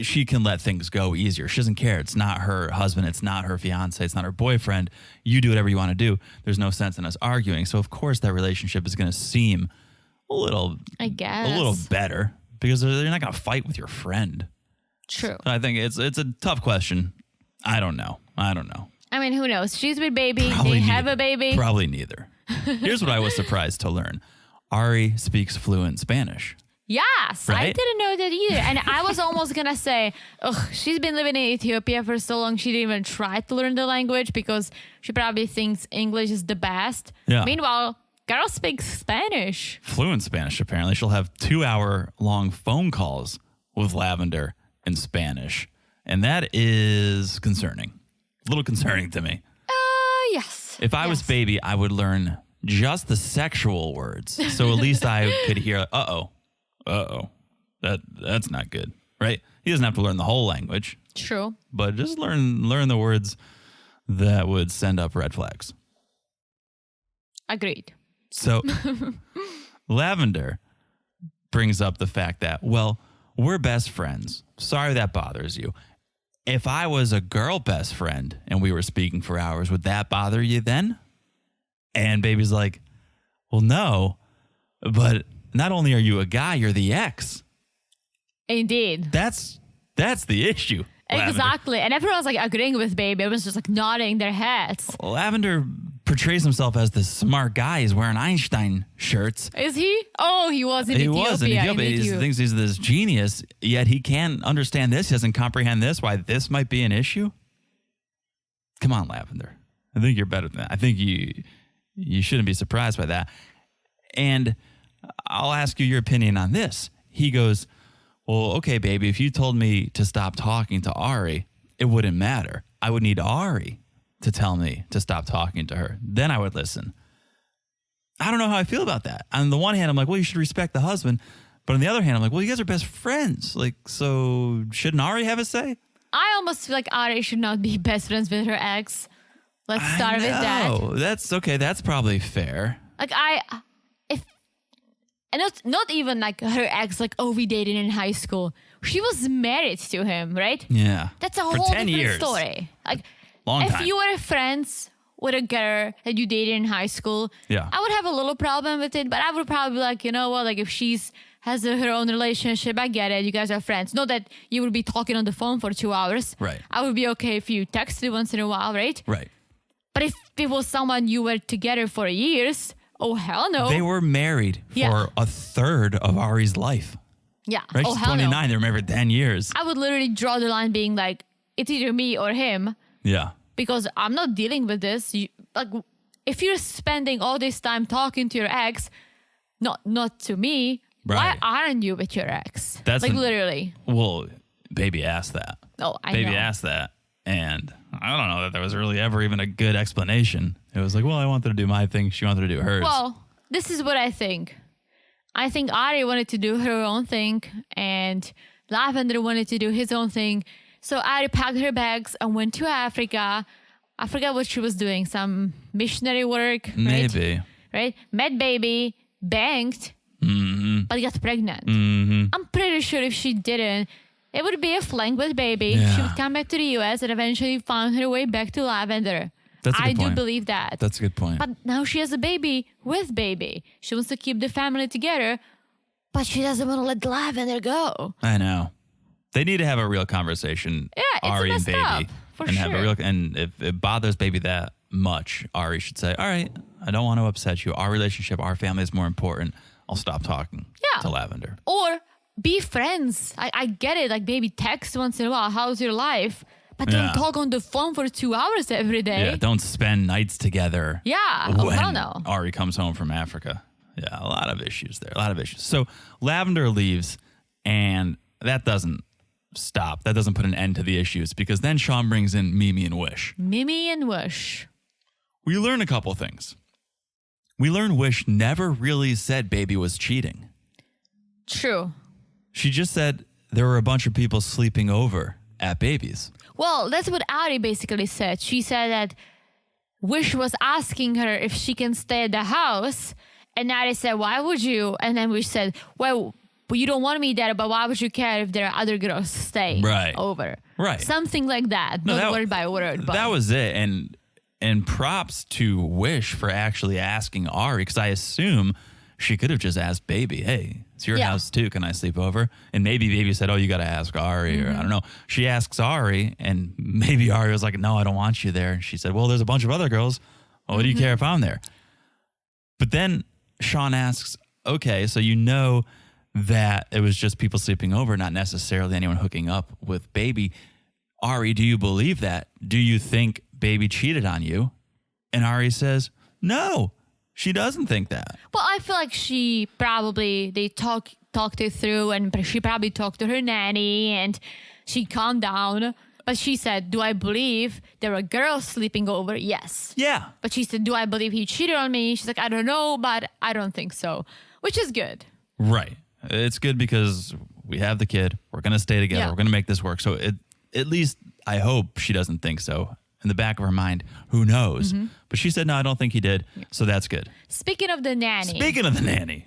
she can let things go easier. She doesn't care. It's not her husband. It's not her fiance. It's not her boyfriend. You do whatever you want to do. There's no sense in us arguing. So of course that relationship is going to seem a little better because you're not going to fight with your friend. True. So I think it's a tough question. I don't know. I mean, who knows? She's with Baby. Probably they neither. have a baby. Probably neither. Here's what I was surprised to learn. Ari speaks fluent Spanish. Yes, I Right? didn't know that either. And I was almost going to say, she's been living in Ethiopia for so long, she didn't even try to learn the language because she probably thinks English is the best. Yeah. Meanwhile, girl speaks Spanish. Fluent Spanish, apparently. She'll have 2-hour-long phone calls with Lavender in Spanish. And that is concerning. A little concerning to me. Yes. If I was Baby, I would learn just the sexual words. So at least I could hear, that's not good, right? He doesn't have to learn the whole language, True. but just learn the words that would send up red flags. Agreed. So Lavender brings up the fact that, well, we're best friends. Sorry that bothers you. If I was a girl best friend and we were speaking for hours, would that bother you then? And Baby's like, well, no, but not only are you a guy, you're the ex. Indeed. That's the issue. Lavender. Exactly. And everyone's like agreeing with Baby. Everyone's just like nodding their heads. Lavender portrays himself as this smart guy. He's wearing Einstein shirts. Is he? Oh, he was in Ethiopia. He was in Ethiopia. He thinks he's this genius, yet he can't understand this. He doesn't comprehend this, why this might be an issue. Come on, Lavender. I think you're better than that. I think you shouldn't be surprised by that. And I'll ask you your opinion on this. He goes, well, okay, Baby, if you told me to stop talking to Ari, it wouldn't matter. I would need Ari to tell me to stop talking to her. Then I would listen. I don't know how I feel about that. On the one hand, I'm like, well, you should respect the husband. But on the other hand, I'm like, well, you guys are best friends. Like, so shouldn't Ari have a say? I almost feel like Ari should not be best friends with her ex. Let's start with that. Oh, that's okay. That's probably fair. Like and not even like her ex, like, oh, we dated in high school. She was married to him, right? Yeah. That's a For whole 10 different years. story. Like, Long if time. you were friends with a girl that you dated in high school, Yeah. I would have a little problem with it, but I would probably be like, you know what, like if has her own relationship, I get it. You guys are friends. Not that you would be talking on the phone for 2 hours. Right. I would be okay if you texted once in a while, right? Right. But if it was someone you were together for years, oh hell no. They were married Yeah. for a third of Ari's life. Yeah. Right? Oh She's hell 29. no. They were married 10 years. I would literally draw the line being like, it's either me or him, Yeah. because I'm not dealing with this. Like, if you're spending all this time talking to your ex, not to me, Right. why aren't you with your ex? That's like an- literally. Well, Baby asked that. Oh, I Baby know. asked that. And I don't know that there was really ever even a good explanation. It was like, well, I wanted to do my thing. She wanted to do hers. Well, this is what I think. I think Ari wanted to do her own thing, and Lavender wanted to do his own thing. So Ari packed her bags and went to Africa. I forgot what she was doing, some missionary work. Right? Maybe. Right? Met Baby, banked, but got pregnant. I'm pretty sure if she didn't, it would be a fling with Baby. She Yeah. would come back to the US and eventually find her way back to Lavender. That's a good I do point. believe that. That's a good point. But now she has a baby with baby. She wants to keep the family together, but she doesn't want to let Lavender go. I know. They need to have a real conversation, Yeah, it's Ari and messed Baby, up, for and have a sure. real. And if it bothers Baby that much, Ari should say, "All right, I don't want to upset you. Our relationship, our family is more important. I'll stop talking Yeah. to Lavender." Or be friends. I get it. Like, baby, text once in a while. How's your life? But don't Yeah. talk on the phone for 2 hours every day. Yeah, don't spend nights together. Yeah. when hell no. Ari comes home from Africa. Yeah, a lot of issues there. A lot of issues. So Lavender leaves, and that doesn't stop. That doesn't put an end to the issues because then Sean brings in Mimi and Wish. Mimi and Wish. We learn a couple things. We learn Wish never really said Baby was cheating. True. She just said there were a bunch of people sleeping over at Baby's. Well, that's what Ari basically said. She said that Wish was asking her if she can stay at the house. And Ari said, why would you? And then Wish said, well, you don't want me there, but why would you care if there are other girls staying over? Right. Something like that. No, Not that- word by word. But That was it. And props to Wish for actually asking Ari, because I assume she could have just asked Baby, hey, it's your Yeah. house too. Can I sleep over? And maybe Baby said, oh, you got to ask Ari, or I don't know. She asks Ari, and maybe Ari was like, no, I don't want you there. And she said, well, there's a bunch of other girls. Well, what do you care if I'm there? But then Sean asks, okay, so you know that it was just people sleeping over, not necessarily anyone hooking up with Baby. Ari, do you believe that? Do you think Baby cheated on you? And Ari says, no, she doesn't think that. Well, I feel like they talked it through, and she probably talked to her nanny and she calmed down. But she said, do I believe there were girls sleeping over? Yes. Yeah. But she said, do I believe he cheated on me? She's like, I don't know, but I don't think so, which is good. Right. It's good because we have the kid. We're going to stay together. Yeah. We're going to make this work. So at least I hope she doesn't think so. In the back of her mind, who knows? But she said, no, I don't think he did. So that's good. Speaking of the nanny. Speaking of the nanny.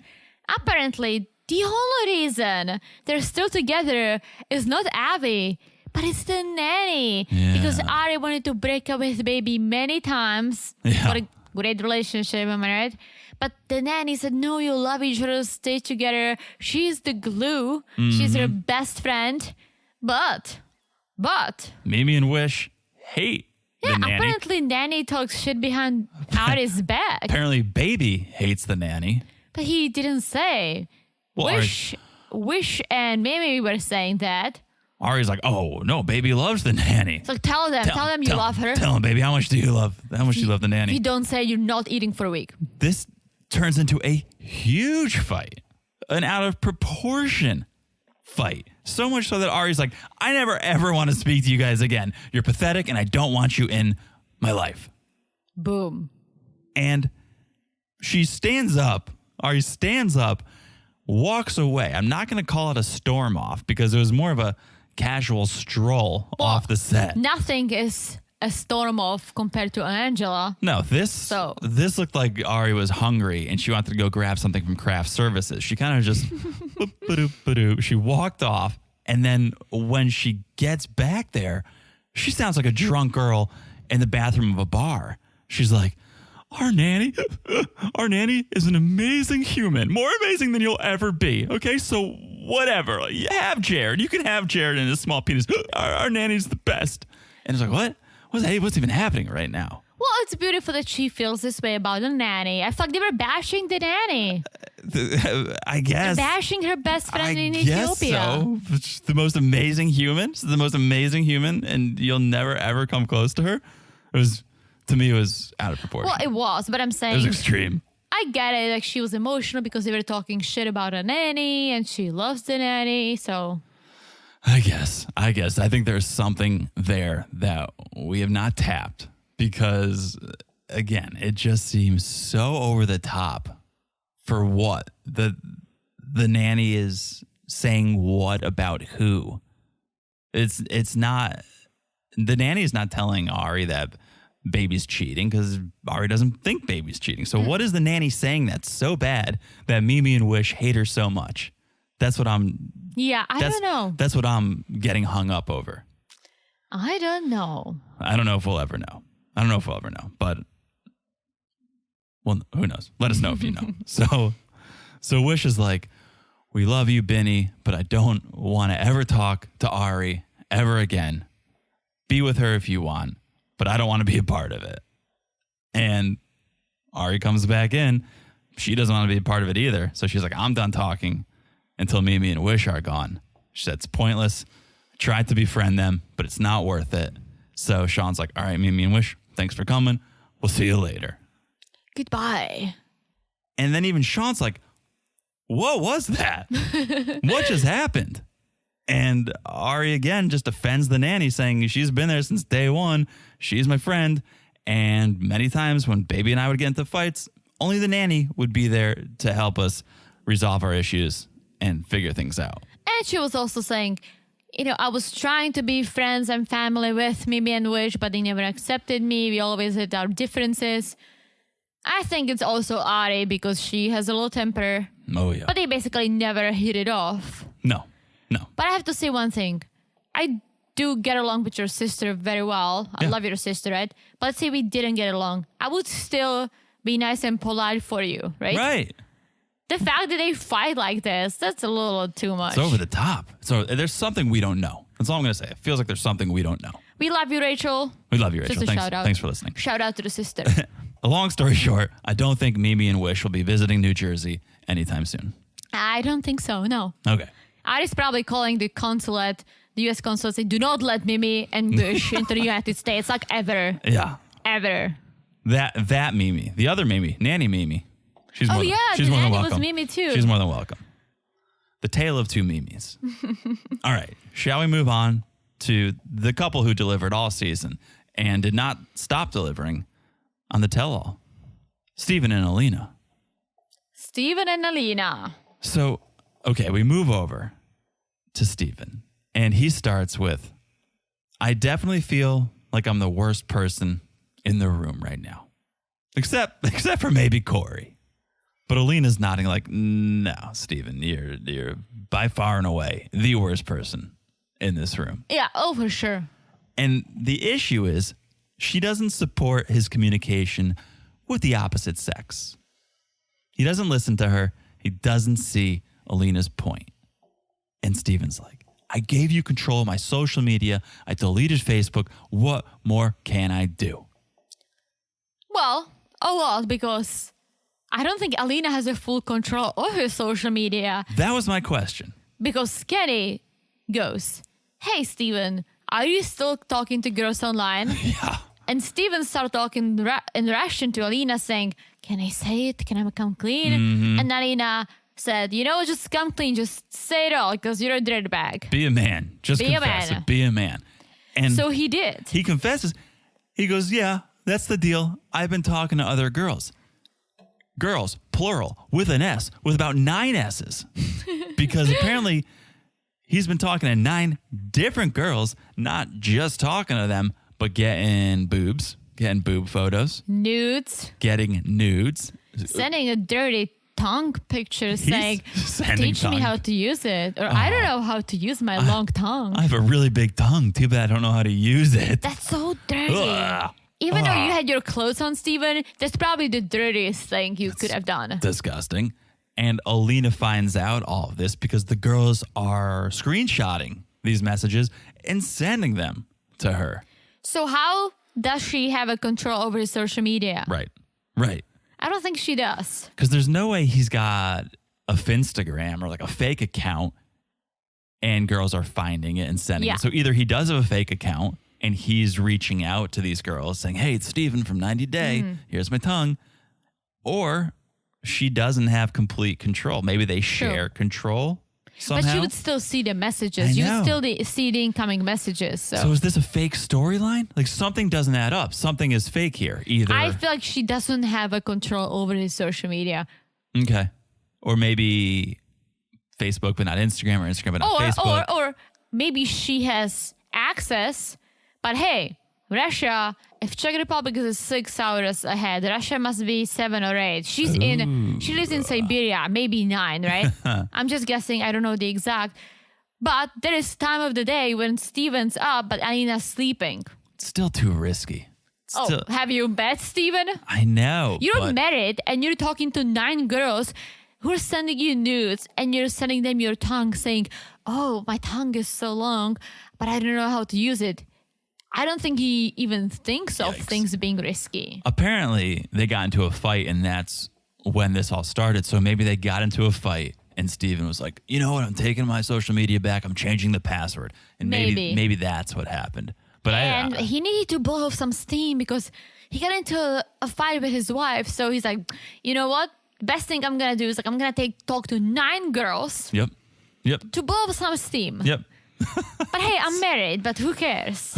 Apparently, the only reason they're still together is not Abby, but it's the nanny. Yeah. Because Ari wanted to break up with Baby many times. Yeah. What a great relationship, am I right? But the nanny said, no, you love each other, stay together. She's the glue. She's her best friend. But, Mimi and Wish hate yeah, the nanny. apparently nanny talks shit behind Ari's back. Apparently Baby hates the nanny. But he didn't say. Well, Wish and Mimi were saying that. Ari's like, oh, no, Baby loves the nanny. So tell them you love her. Tell him, Baby, how much do you love the If you nanny? don't say you're not eating for a week. This turns into a huge fight, an out of proportion fight. So much so that Ari's like, I never ever want to speak to you guys again. You're pathetic and I don't want you in my life. Boom. And she stands up. Ari stands up, walks away. I'm not going to call it a storm off because it was more of a casual stroll off the set. Nothing is a storm off compared to Angela. No, this looked like Ari was hungry and she wanted to go grab something from craft services. She kind of just she walked off, and then when she gets back there, she sounds like a drunk girl in the bathroom of a bar. She's like, our nanny is an amazing human, more amazing than you'll ever be. Okay, so whatever, you have Jared. You can have Jared and his small penis. Our nanny's the best. And it's like, what? What's even happening right now? Well, it's beautiful that she feels this way about the nanny. I thought they were bashing the nanny. I guess. They're bashing her best friend in guess Ethiopia. So. She's the most amazing human. She's the most amazing human, and you'll never ever come close to her. To me, it was out of proportion. Well, it was, but I'm saying It was extreme. I get it. Like, she was emotional because they were talking shit about a nanny, and she loves the nanny. So I guess. I think there's something there that we have not tapped because, again, it just seems so over the top for what? The nanny is saying what about who? It's not, the nanny is not telling Ari that Baby's cheating because Ari doesn't think Baby's cheating. So what is the nanny saying that's so bad that Mimi and Wish hate her so much? That's what I don't know. That's what I'm getting hung up over. I don't know. I don't know if we'll ever know. I don't know if we'll ever know, but well, who knows? Let us know if you know. So Wish is like, we love you, Benny, but I don't want to ever talk to Ari ever again. Be with her if you want, but I don't want to be a part of it. And Ari comes back in. She doesn't want to be a part of it either. So she's like, I'm done talking until Mimi and Wish are gone. She said, it's pointless. I tried to befriend them, but it's not worth it. So Sean's like, all right, Mimi and Wish, thanks for coming. We'll see you later. Goodbye. And then even Sean's like, what was that? What just happened? And Ari again just defends the nanny, saying she's been there since day one. She's my friend. And many times when Baby and I would get into fights, only the nanny would be there to help us resolve our issues and figure things out. And she was also saying, I was trying to be friends and family with Mimi and Wish, but they never accepted me. We always had our differences. I think it's also Ari because she has a low temper. Oh, yeah. But they basically never hit it off. No. But I have to say one thing. I do get along with your sister very well. I love your sister, right? But let's say we didn't get along. I would still be nice and polite for you, right? Right. The fact that they fight like this, that's a little too much. It's over the top. So there's something we don't know. That's all I'm going to say. It feels like there's something we don't know. We love you, Rachel. We love you, Rachel. Just a shout out. Thanks for listening. Shout out to the sister. A long story short, I don't think Mimi and Wish will be visiting New Jersey anytime soon. I don't think so, no. Okay. Ari's probably calling the consulate, the U.S. consulate, saying, do not let Mimi and Wish into the United States, like ever. Yeah. Ever. That Mimi. The other Mimi, Nanny Mimi. She's more the than nanny welcome. was Mimi too. She's more than welcome. The tale of two Mimis. All right. Shall we move on to the couple who delivered all season and did not stop delivering on the tell-all? Steven and Alina. Steven and Alina. So, okay, we move over to Steven, and he starts with, I definitely feel like I'm the worst person in the room right now. Except for maybe Corey. But Alina's nodding like, no, Steven, you're by far and away the worst person in this room. Yeah, for sure. And the issue is she doesn't support his communication with the opposite sex. He doesn't listen to her. He doesn't see Alina's point. And Steven's like, I gave you control of my social media. I deleted Facebook. What more can I do? Well, a lot, because I don't think Alina has a full control of her social media. That was my question. Because Kenny goes, hey, Steven, are you still talking to girls online? Yeah. And Steven started talking in Russian to Alina, saying, can I say it? Can I come clean? Mm-hmm. And Alina said, just come clean. Just say it all, because you're a dirtbag. Be a man. Just Be a confess man. it. Be a man. And So he did. he confesses. He goes, yeah, that's the deal. I've been talking to other girls. Girls, plural, with an S, with about 9 S's. Because apparently he's been talking to 9 different girls, not just talking to them, but getting boobs, getting boob photos, Nudes. getting nudes. Sending a dirty tongue picture saying, sending teach me tongue. how to use it. Or I don't know how to use my long tongue. I have a really big tongue. Too bad I don't know how to use it. That's so dirty. Ugh. Even though you had your clothes on, Steven, that's probably the dirtiest thing you could have done. Disgusting. And Alina finds out all of this because the girls are screenshotting these messages and sending them to her. So how does she have a control over his social media? Right. I don't think she does. Because there's no way he's got a Finstagram or like a fake account and girls are finding it and sending Yeah. it. So either he does have a fake account and he's reaching out to these girls saying, hey, it's Steven from 90 Day. Here's my tongue. Or she doesn't have complete control. Maybe they share control somehow. But you would still see the messages. You would still see the incoming messages. So is this a fake storyline? Like something doesn't add up. Something is fake here. Either. I feel like she doesn't have a control over his social media. Okay. Or maybe Facebook, but not Instagram, or Instagram, but not Facebook. Or maybe she has access, but hey, Russia, if Czech Republic is 6 hours ahead, Russia must be 7 or 8. She lives in Siberia, maybe 9, right? I'm just guessing. I don't know the exact. But there is time of the day when Steven's up, but Alina's sleeping. It's still too risky. Still, have you met Steven? I know. You're but married and you're talking to 9 girls who are sending you nudes and you're sending them your tongue saying, oh, my tongue is so long, but I don't know how to use it. I don't think he even thinks of things being risky. Apparently, they got into a fight, and that's when this all started. So maybe they got into a fight, and Steven was like, you know what? I'm taking my social media back. I'm changing the password. And maybe that's what happened. But and he needed to blow off some steam because he got into a fight with his wife. So he's like, you know what? Best thing I'm going to do is I'm going to talk to 9 girls. Yep. To blow off some steam. Yep. But hey, I'm married, but who cares?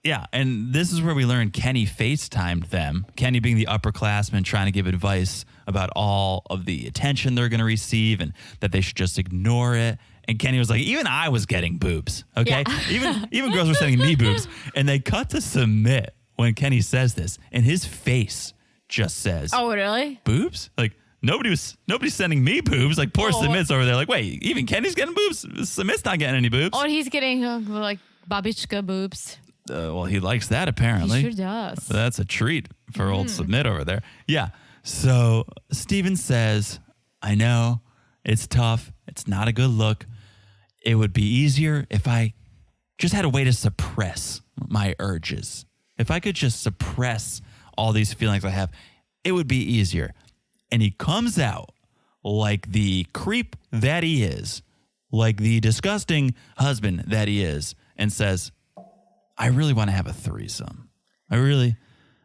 Yeah, and this is where we learned Kenny FaceTimed them. Kenny being the upperclassman trying to give advice about all of the attention they're going to receive and that they should just ignore it. And Kenny was like, even I was getting boobs, okay? Yeah. Even girls were sending me boobs. And they cut to Sumit when Kenny says this, and his face just says, oh, really? Boobs? Like, nobody's sending me boobs. Like, poor Sumit's over there like, wait, even Kenny's getting boobs? Sumit's not getting any boobs. Or he's getting like babichka boobs. Well, he likes that apparently. He sure does. That's a treat for old Sumit over there. Yeah. So Steven says, I know it's tough. It's not a good look. It would be easier if I just had a way to suppress my urges. If I could just suppress all these feelings I have, it would be easier. And he comes out like the creep that he is, like the disgusting husband that he is, and says, I really want to have a threesome. I really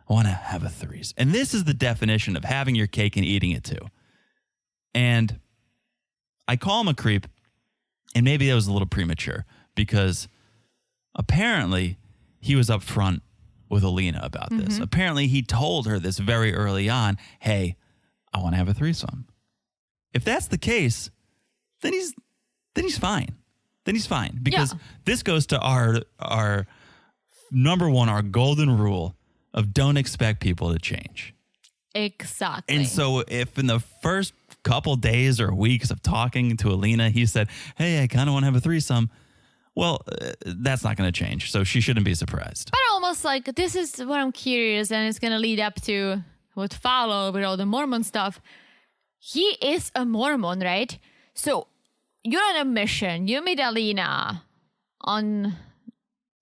want to have a threesome. And this is the definition of having your cake and eating it too. And I call him a creep, and maybe that was a little premature because apparently he was upfront with Alina about this. Apparently he told her this very early on, hey, I want to have a threesome. If that's the case, then he's fine. Then he's fine because this goes to our number one, our golden rule of don't expect people to change. Exactly. And so if in the first couple days or weeks of talking to Alina, he said, hey, I kind of want to have a threesome. Well, that's not going to change. So she shouldn't be surprised. But almost like this is what I'm curious, and it's going to lead up to what follow with all the Mormon stuff. He is a Mormon, right? So you're on a mission. You meet Alina on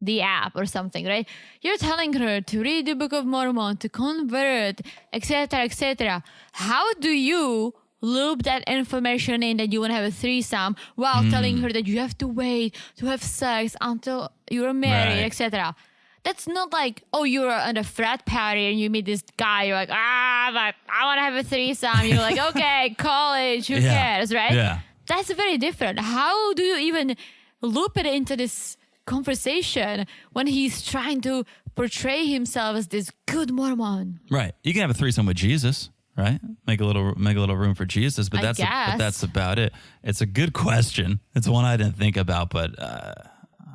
the app or something, right? You're telling her to read the Book of Mormon, to convert, etc., etc. How do you loop that information in that you want to have a threesome while telling her that you have to wait to have sex until you're married, Right. etc.? That's not like, oh, you're at a frat party and you meet this guy, you're like, but I want to have a threesome. You're like, okay, college, who cares, right? Yeah. That's very different. How do you even loop it into this conversation when he's trying to portray himself as this good Mormon? Right. You can have a threesome with Jesus, right? Make a little room for Jesus, but I that's guess. but that's about it. It's a good question. It's one I didn't think about, but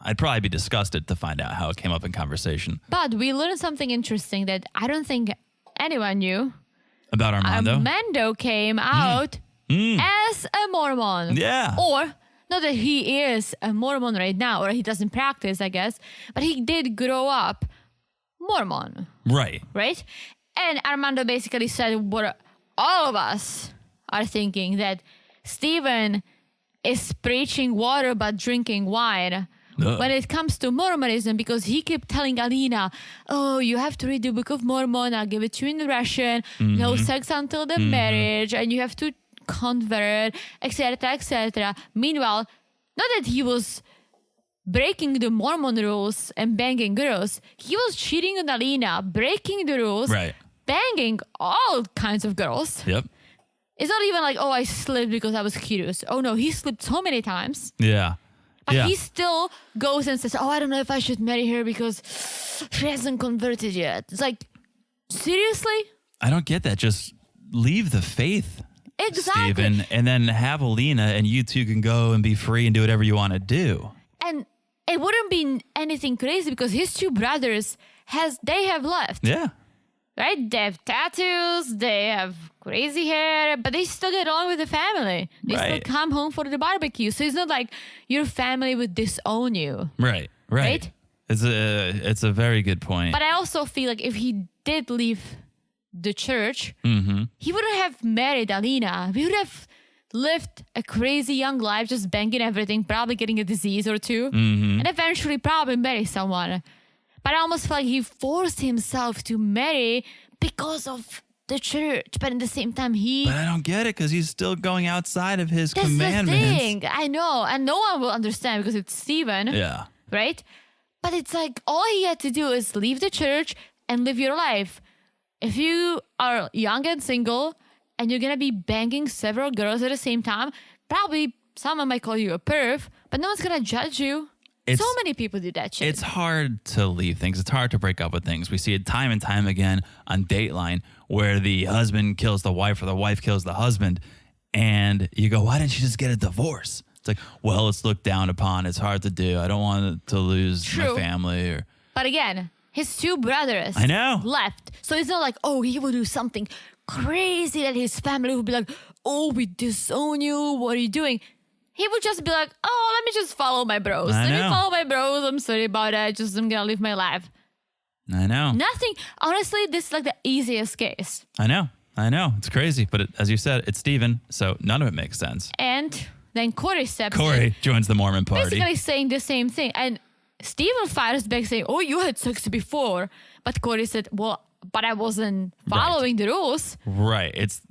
I'd probably be disgusted to find out how it came up in conversation. But we learned something interesting that I don't think anyone knew. About Armando? Armando came out as a Mormon. Yeah. Or, not that he is a Mormon right now, or he doesn't practice, I guess, but he did grow up Mormon, Right. right? And Armando basically said what all of us are thinking, that Stephen is preaching water but drinking wine when it comes to Mormonism, because he kept telling Alina, oh, you have to read the Book of Mormon, I'll give it to you in Russian, no sex until the marriage, and you have to convert, etc., etc. Meanwhile, not that he was breaking the Mormon rules and banging girls, he was cheating on Alina, breaking the rules, Right. banging all kinds of girls. Yep. It's not even like, oh, I slipped because I was curious. Oh no, he slipped so many times. Yeah. But yeah. he still goes and says, oh, I don't know if I should marry her because she hasn't converted yet. It's like, seriously? I don't get that. Just leave the faith, Exactly. Stephen, and then have Alina, and you two can go and be free and do whatever you want to do. And it wouldn't be anything crazy because his two brothers they have left. Yeah. Right? They have tattoos, they have crazy hair, but they still get along with the family. They still Right. come home for the barbecue. So it's not like your family would disown you. Right. Right? It's a very good point. But I also feel like if he did leave the church, he wouldn't have married Alina. He would have lived a crazy young life, just banging everything, probably getting a disease or two, and eventually probably marry someone. But I almost feel like he forced himself to marry because of the church. But at the same time, But I don't get it because he's still going outside of his that's commandments. the thing. I know. And no one will understand because it's Stephen. Yeah. Right? But it's like all he had to do is leave the church and live your life. If you are young and single and you're going to be banging several girls at the same time, probably someone might call you a perv, but no one's going to judge you. So many people do that shit. It's hard to leave things. It's hard to break up with things. We see it time and time again on Dateline where the husband kills the wife or the wife kills the husband. And you go, why didn't you just get a divorce? It's like, well, it's looked down upon. It's hard to do. I don't want to lose my family. But again, his two brothers I know. left. So it's not like, oh, he will do something crazy that his family will be like, oh, we disown you. What are you doing? He would just be like, oh, let me just follow my bros. Let me follow my bros. I'm sorry about it. I'm going to live my life. I know. Nothing. Honestly, this is like the easiest case. I know. It's crazy. But as you said, it's Stephen. So none of it makes sense. And then Corey steps in. Corey joins the Mormon party. Basically saying the same thing. And Stephen fires back saying, oh, you had sex before. But Corey said, well, but I wasn't following the rules. Right. It's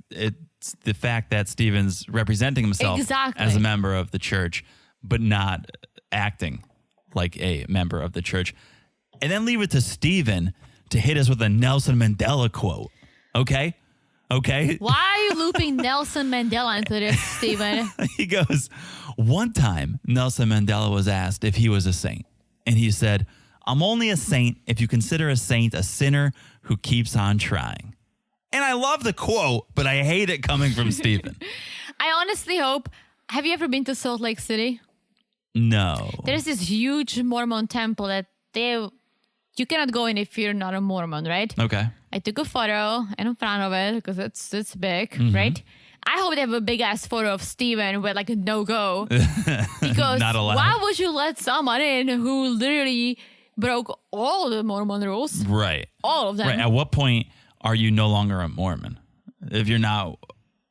the fact that Stephen's representing himself as a member of the church, but not acting like a member of the church. And then leave it to Stephen to hit us with a Nelson Mandela quote. Okay? Why are you looping Nelson Mandela into this, Stephen? He goes, one time Nelson Mandela was asked if he was a saint. And he said, I'm only a saint if you consider a saint a sinner who keeps on trying. And I love the quote, but I hate it coming from Stephen. I honestly hope. Have you ever been to Salt Lake City? No. There's this huge Mormon temple that you cannot go in if you're not a Mormon, right? Okay. I took a photo in front of it because it's big, right? I hope they have a big ass photo of Stephen with like a no-go. Because not allowed. Why would you let someone in who literally broke all the Mormon rules? Right. All of them. Right. At what point are you no longer a Mormon if you're not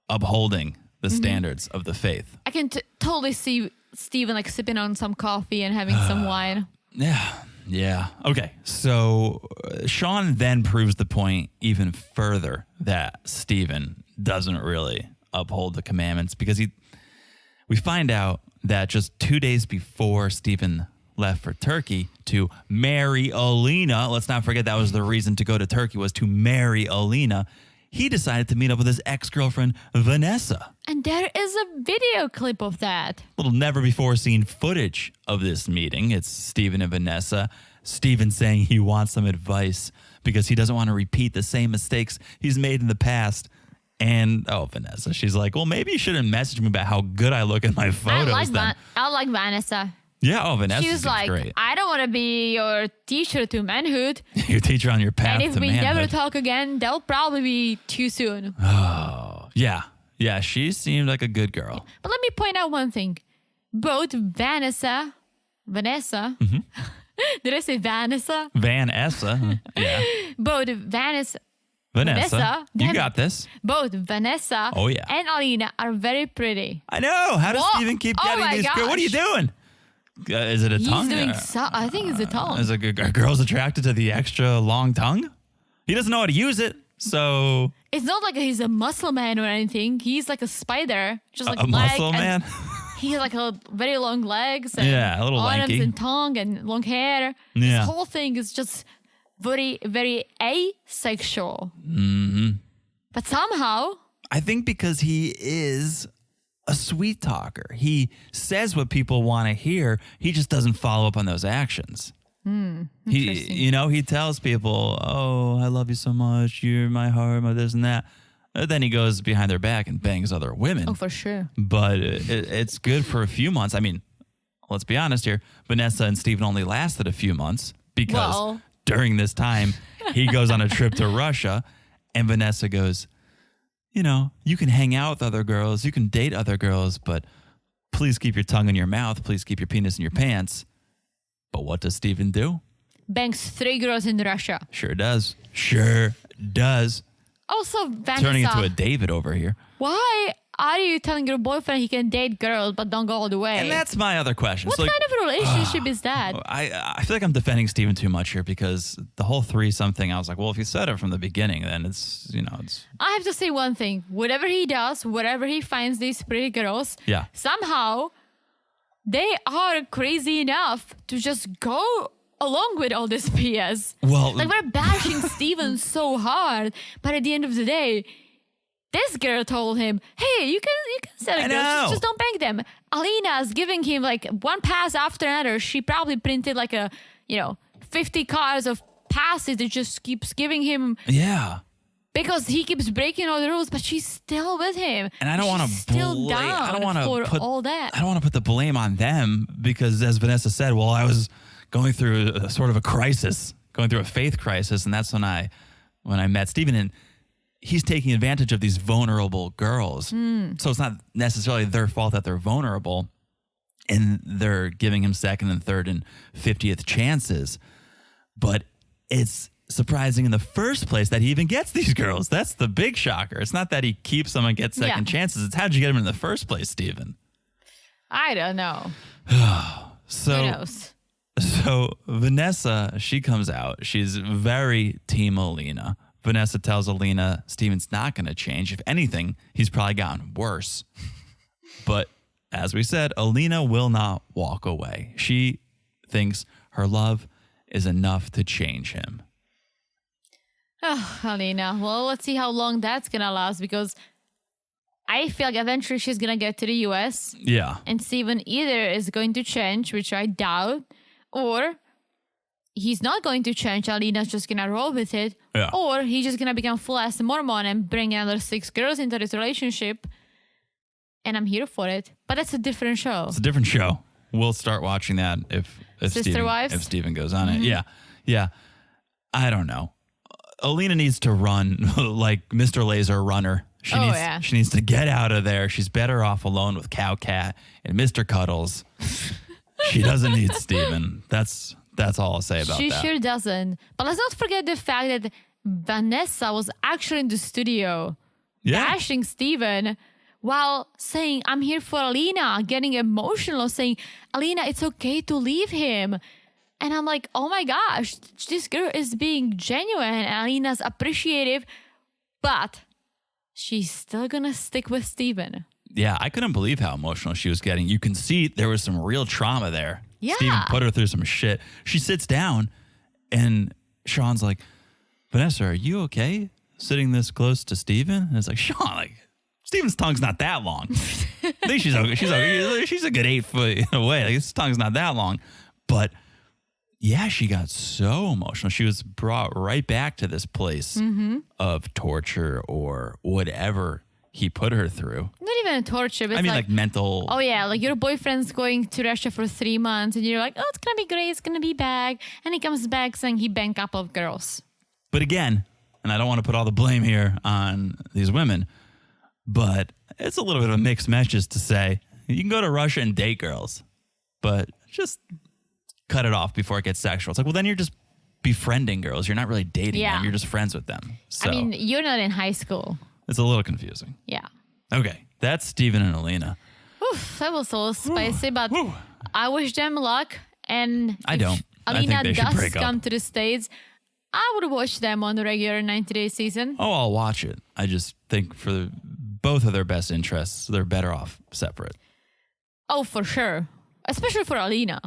upholding the standards of the faith? I can totally see Stephen like sipping on some coffee and having some wine. Yeah. Okay. So Sean then proves the point even further that Stephen doesn't really uphold the commandments because we find out that just 2 days before Stephen left for Turkey to marry Alina, let's not forget that was the reason to go to Turkey, was to marry Alina, he decided to meet up with his ex-girlfriend, Vanessa. And there is a video clip of that. Little never-before-seen footage of this meeting. It's Stephen and Vanessa. Stephen saying he wants some advice because he doesn't want to repeat the same mistakes he's made in the past. And, Vanessa, she's like, well, maybe you shouldn't message me about how good I look in my photos I like Vanessa. Yeah, Vanessa. She was like, great. I don't want to be your teacher to manhood. Your teacher on your path to manhood. And if we never talk again, that'll probably be too soon. Oh, yeah. Yeah, she seemed like a good girl. But let me point out one thing. Both Vanessa. Mm-hmm. Did I say Vanessa? Vanessa. Yeah. Both Vanessa. You got this. Both Vanessa and Alina are very pretty. I know. How does Stephen keep getting these girls? What are you doing? Is it a tongue? I think it's a tongue. Are girls attracted to the extra long tongue? He doesn't know how to use it, so... It's not like he's a muscle man or anything. He's like a spider. Just like a muscle man? He has like a very long legs. And a little arms lanky. and tongue and long hair. Yeah. This whole thing is just very, very asexual. Mm-hmm. But somehow... I think because he is a sweet talker. He says what people want to hear. He just doesn't follow up on those actions. He tells people, oh, I love you so much. You're my heart, my this and that. Then he goes behind their back and bangs other women. Oh, for sure. But it's good for a few months. I mean, let's be honest here. Vanessa and Stephen only lasted a few months because during this time, he goes on a trip to Russia and Vanessa goes, you can hang out with other girls. You can date other girls, but please keep your tongue in your mouth. Please keep your penis in your pants. But what does Stephen do? bangs 3 girls in Russia. Sure does. Sure does. Also, Vanessa, Turning into a David over here. why are you telling your boyfriend he can date girls but don't go all the way? And that's my other question. What So, like, kind of relationship is that? I feel like I'm defending Steven too much here because the whole threesome thing, I was like, well, if you said it from the beginning, then it's, it's... I have to say one thing. Whatever he does, wherever he finds these pretty girls, Yeah. somehow they are crazy enough to just go along with all this BS. Well, Like, we're bashing Steven so hard, but at the end of the day, this girl told him, hey, you can set a I girl, know. just don't bang them. Alina's giving him like one pass after another. She probably printed like 50 cards of passes that just keeps giving him yeah. because he keeps breaking all the rules, but she's still with him. And I don't want to still down I don't want to for put all that. I don't want to put the blame on them because, as Vanessa said, well, I was going through a sort of a crisis, going through a faith crisis, and that's when I met Steven, and he's taking advantage of these vulnerable girls. So it's not necessarily their fault that they're vulnerable, and they're giving him second and third and 50th chances. But it's surprising in the first place that he even gets these girls. That's the big shocker. It's not that he keeps them and gets second chances. It's how'd you get them in the first place, Steven? I don't know. So, Who knows? So Vanessa, she comes out. She's very team Alina. Vanessa tells Alina Steven's not going to change. If anything, he's probably gotten worse. But as we said, Alina will not walk away. She thinks her love is enough to change him. Oh, Alina. Well, let's see how long that's going to last because I feel like eventually she's going to get to the US Yeah. and Steven either is going to change, which I doubt, or he's not going to change. Alina's just going to roll with it. Yeah. Or he's just going to become full-ass Mormon and bring another 6 girls into this relationship. And I'm here for it. But that's a different show. It's a different show. We'll start watching that if Sister Steven, Wives? if Steven goes on it. Yeah. Yeah. I don't know. Alina needs to run like Mr. Laser Runner. She needs to get out of there. She's better off alone with Cow Cat and Mr. Cuddles. She doesn't need Steven. That's all I'll say about that. She sure doesn't. But let's not forget the fact that Vanessa was actually in the studio bashing Steven while saying, I'm here for Alina, getting emotional, saying, Alina, it's okay to leave him. And I'm like, oh my gosh, this girl is being genuine and Alina's appreciative, but she's still gonna stick with Steven. Yeah, I couldn't believe how emotional she was getting. You can see there was some real trauma there. Yeah. Steven put her through some shit. She sits down and Sean's like, Vanessa, are you okay sitting this close to Steven? And it's like, Sean, like, Steven's tongue's not that long. I think she's okay. She's a good 8 foot away. Like, his tongue's not that long. But yeah, she got so emotional. She was brought right back to this place of torture or whatever he put her through. Not even a torture, but I mean, like mental. Oh yeah, like your boyfriend's going to Russia for 3 months and you're like, oh, it's gonna be great, it's gonna be back. And he comes back saying he banged a couple of girls. But again, and I don't want to put all the blame here on these women, but it's a little bit of a mixed message to say you can go to Russia and date girls, but just cut it off before it gets sexual. It's like, well, then you're just befriending girls. You're not really dating them. You're just friends with them. So I mean, you're not in high school. it's a little confusing. Yeah. Okay, that's Steven and Alina. Oof, that was a little spicy, but I wish them luck. And I don't. I Alina think they should does break come up. to the States, I would watch them on the regular 90-day season. Oh, I'll watch it. I just think for both of their best interests, they're better off separate. Oh, for sure. Especially for Alina.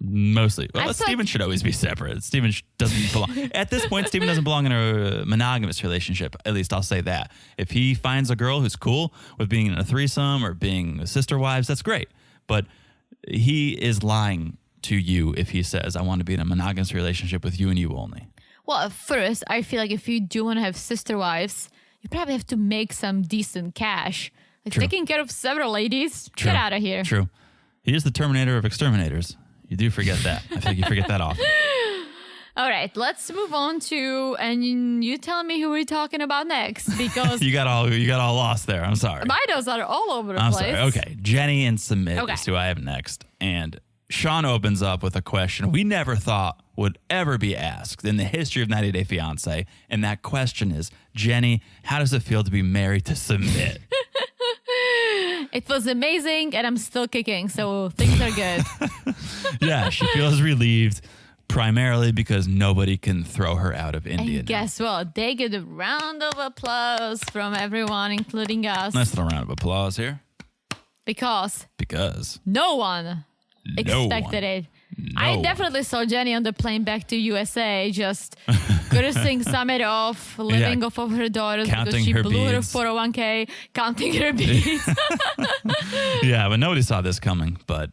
Mostly. I Well, feel Steven should always be separate. Steven doesn't belong. At this point, Steven doesn't belong in a monogamous relationship. At least I'll say that. If he finds a girl who's cool with being in a threesome or being sister wives, that's great. But he is lying to you if he says, I want to be in a monogamous relationship with you and you only. Well, at first, I feel like if you do want to have sister wives, you probably have to make some decent cash. Like True. taking care of several ladies. True. Get out of here. True. He is the Terminator of exterminators. You do forget that. I think you forget that often. All right, let's move on to, and you tell me who we're talking about next because You got all lost there. I'm sorry. my notes are all over the I'm place. sorry. Okay. Jenny and Sumit Okay. is who I have next. And Sean opens up with a question we never thought would ever be asked in the history of 90 Day Fiancé. And that question is, Jenny, how does it feel to be married to Sumit? It was amazing, and I'm still kicking, so things are good. Yeah, she feels relieved, primarily because nobody can throw her out of India. And guess what? They get a round of applause from everyone, including us. Nice little round of applause here. Because no one expected it. I definitely saw Jenny on the plane back to USA just cursing Sumit off, living off of her daughters because she blew her 401k, counting her beads. Yeah, but nobody saw this coming, but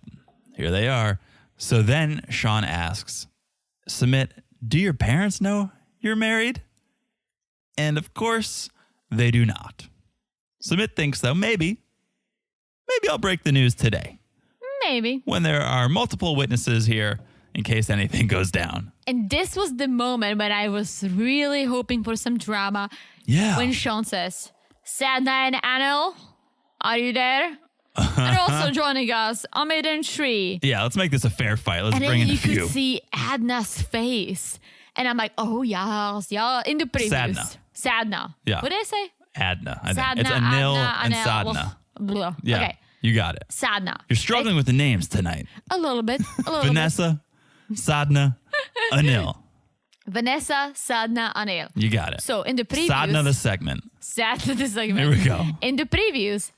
here they are. So then Sean asks, Sumit, do your parents know you're married? And of course, they do not. Sumit thinks, though, maybe I'll break the news today. Maybe. When there are multiple witnesses here in case anything goes down. And this was the moment when I was really hoping for some drama. Yeah. When Sean says, Sadna and Anil, are you there? And also joining us, Amit and Shri. Yeah, let's make this a fair fight. Let's bring in a few. And you could see Adna's face. And I'm like, oh, yes, yeah. In the previews. Sadna. Yeah. What did I say? Adna. I think. Sadna, It's Anil Adna, and Anil. Sadna. Blah. Yeah. Okay. You got it. Sadna. You're struggling with the names tonight. A little bit. Vanessa, Sadna, Anil. Vanessa, Sadna, Anil. You got it. So in the previews. Sadna the segment. Sadna the segment. Here we go. In the previews,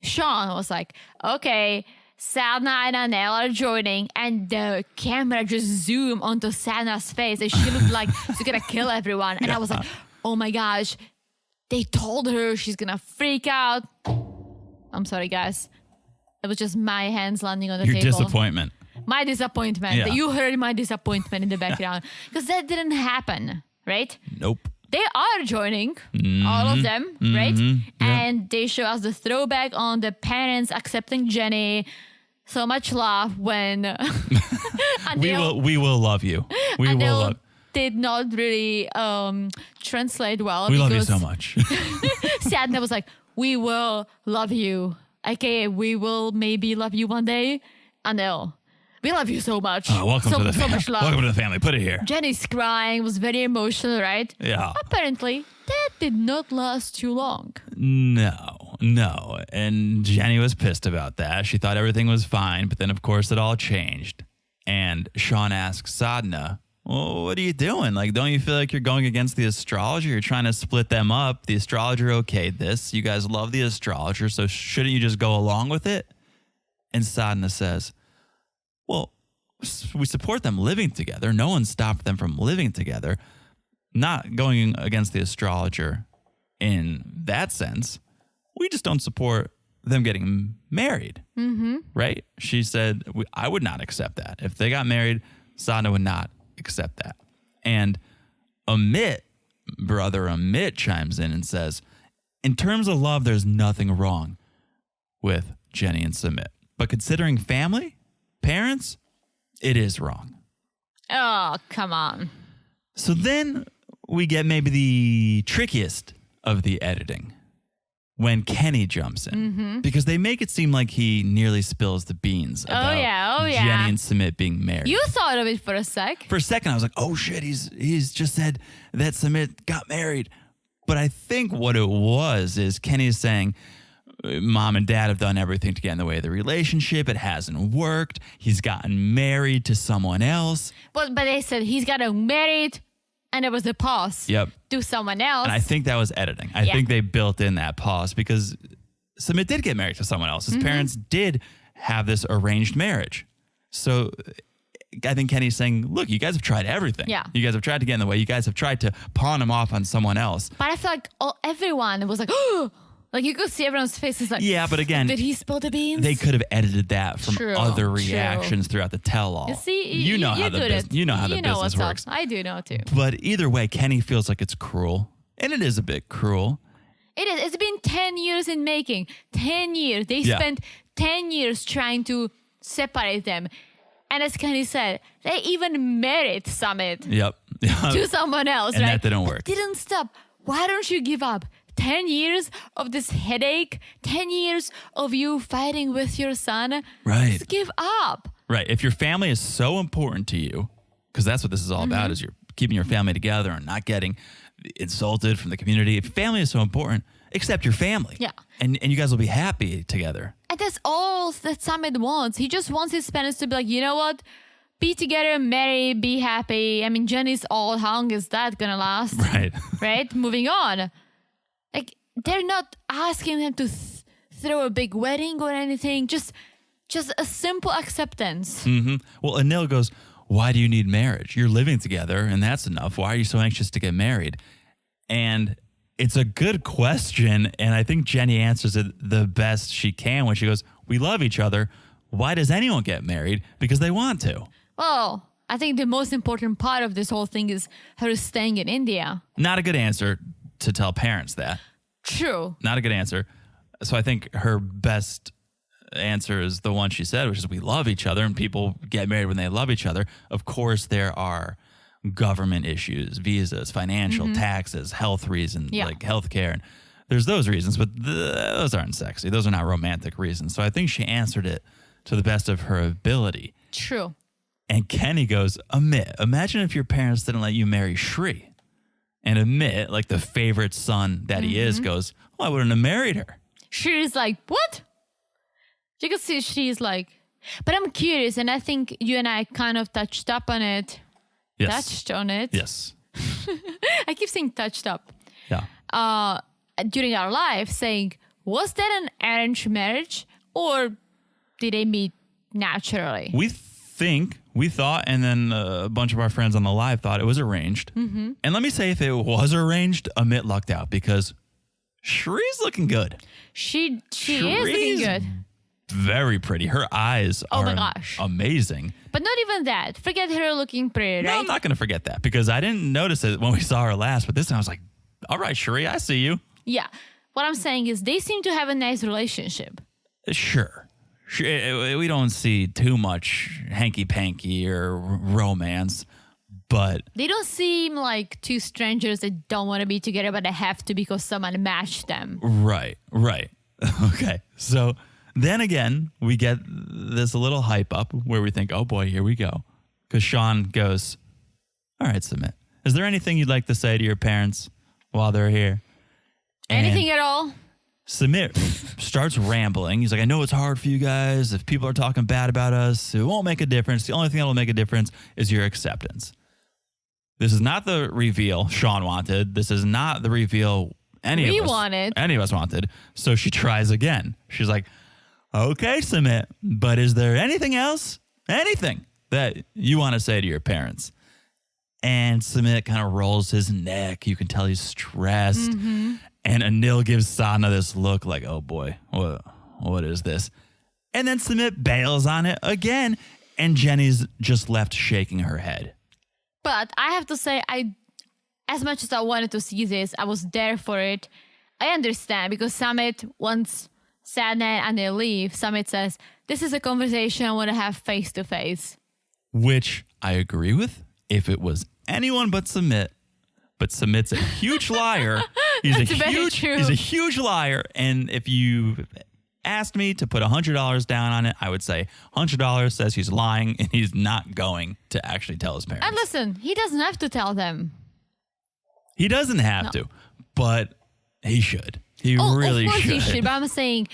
Sean was like, okay, Sadna and Anil are joining, and the camera just zoomed onto Sadna's face, and she looked like she's gonna kill everyone. And I was like, oh my gosh, they told her she's gonna freak out. I'm sorry, guys. It was just my hands landing on the Your table. disappointment. My disappointment. Yeah. You heard my disappointment in the background. Because that didn't happen, right? Nope. They are joining, all of them, right? And they show us the throwback on the parents accepting Jenny. So much love when we will love you. We will love. Did not really translate well. We love you so much. Sadna was like, we will love you. Okay, we will maybe love you one day. Anil, we love you so much. Welcome to the family. Much love. Welcome to the family. Put it here. Jenny's crying, was very emotional, right? Yeah. Apparently, that did not last too long. No. And Jenny was pissed about that. She thought everything was fine, but then of course it all changed. And Sean asks Sadna, well, what are you doing? Like, don't you feel like you're going against the astrologer? You're trying to split them up. The astrologer okayed this. You guys love the astrologer, so shouldn't you just go along with it? And Sadna says, well, we support them living together. No one stopped them from living together. Not going against the astrologer in that sense. We just don't support them getting married, right? She said, I would not accept that. If they got married, Sadna would not accept that. And brother Amit chimes in and says, in terms of love, there's nothing wrong with Jenny and Sumit. But considering family, parents, it is wrong. Oh, come on. So then we get maybe the trickiest of the editing when Kenny jumps in. Because they make it seem like he nearly spills the beans about Jenny and Sumit being married. You thought of it for a sec. For a second, I was like, oh shit, he's just said that Sumit got married. But I think what it was is Kenny's saying, mom and dad have done everything to get in the way of the relationship. It hasn't worked. He's gotten married to someone else. But they said he's gotten married, and there was a pause to someone else. And I think that was editing. I think they built in that pause because Sumit did get married to someone else. His parents did have this arranged marriage. So I think Kenny's saying, look, you guys have tried everything. Yeah. You guys have tried to get in the way. You guys have tried to pawn him off on someone else. But I feel like everyone was like, oh, like you could see everyone's faces like, yeah, but again, did he spill the beans? They could have edited that from other reactions throughout the tell-all. You see, you know how the business works. I do know too. But either way, Kenny feels like it's cruel, and it is a bit cruel. It is. It's been 10 years in making. 10 years. They spent 10 years trying to separate them. And as Kenny said, they even married Sumit to someone else, and right? that didn't work. It didn't stop. Why don't you give up? 10 years of this headache, 10 years of you fighting with your son. Right. Just give up. Right. If your family is so important to you, because that's what this is all about, is you're keeping your family together and not getting insulted from the community. If family is so important, accept your family. Yeah. And you guys will be happy together. And that's all that Sumit wants. He just wants his parents to be like, you know what? Be together, marry, be happy. I mean, Jenny's old. How long is that going to last? Right. Right? Moving on. Like, they're not asking them to throw a big wedding or anything. Just a simple acceptance. Well, Anil goes, why do you need marriage? You're living together and that's enough. Why are you so anxious to get married? And it's a good question. And I think Jenny answers it the best she can when she goes, we love each other. Why does anyone get married? Because they want to. Well, I think the most important part of this whole thing is her staying in India. Not a good answer to tell parents that. True. Not a good answer. So I think her best answer is the one she said, which is we love each other and people get married when they love each other. Of course, there are government issues, visas, financial, taxes, health reasons, like healthcare. And there's those reasons, but those aren't sexy. Those are not romantic reasons. So I think she answered it to the best of her ability. True. And Kenny goes, imagine if your parents didn't let you marry Shri. And Amit, like the favorite son that he is, goes, well, I wouldn't have married her. Shri's like, what? You can see she's like, but I'm curious, and I think you and I kind of touched up on it. Yes. Touched on it. Yes. I keep saying touched up. Yeah. During our life, saying, was that an arranged marriage or did they meet naturally? We thought, and then a bunch of our friends on the live thought it was arranged. And let me say, if it was arranged, Amit lucked out because Shri's looking good. She is looking good. Very pretty. Her eyes are amazing. But not even that. Forget her looking pretty, right? No, I'm not going to forget that because I didn't notice it when we saw her last. But this time I was like, all right, Shri, I see you. Yeah. What I'm saying is they seem to have a nice relationship. Sure. We don't see too much hanky-panky or romance, but... They don't seem like two strangers that don't want to be together, but they have to because someone matched them. Right. Okay. So... Then again, we get this little hype up where we think, oh boy, here we go. Because Sean goes, all right, Sumit, is there anything you'd like to say to your parents while they're here? Anything at all? Sumit starts rambling. He's like, I know it's hard for you guys. If people are talking bad about us, it won't make a difference. The only thing that will make a difference is your acceptance. This is not the reveal Sean wanted. This is not the reveal any of us wanted. So she tries again. She's like, okay, Sumit, but is there anything else? Anything that you want to say to your parents? And Sumit kind of rolls his neck. You can tell he's stressed. And Anil gives Sadhana this look like, oh boy, what is this? And then Sumit bails on it again. And Jenny's just left shaking her head. But I have to say, as much as I wanted to see this, I was there for it. I understand because Sumit wants... Sadhana and they leave. Sumit says, this is a conversation I want to have face to face. Which I agree with if it was anyone but Sumit. But Sumit's a huge liar. He's a huge liar. And if you asked me to put $100 down on it, I would say $100 says he's lying and he's not going to actually tell his parents. And listen, he doesn't have to tell them. He doesn't have to, but he should. He really of course should. He should. But I'm saying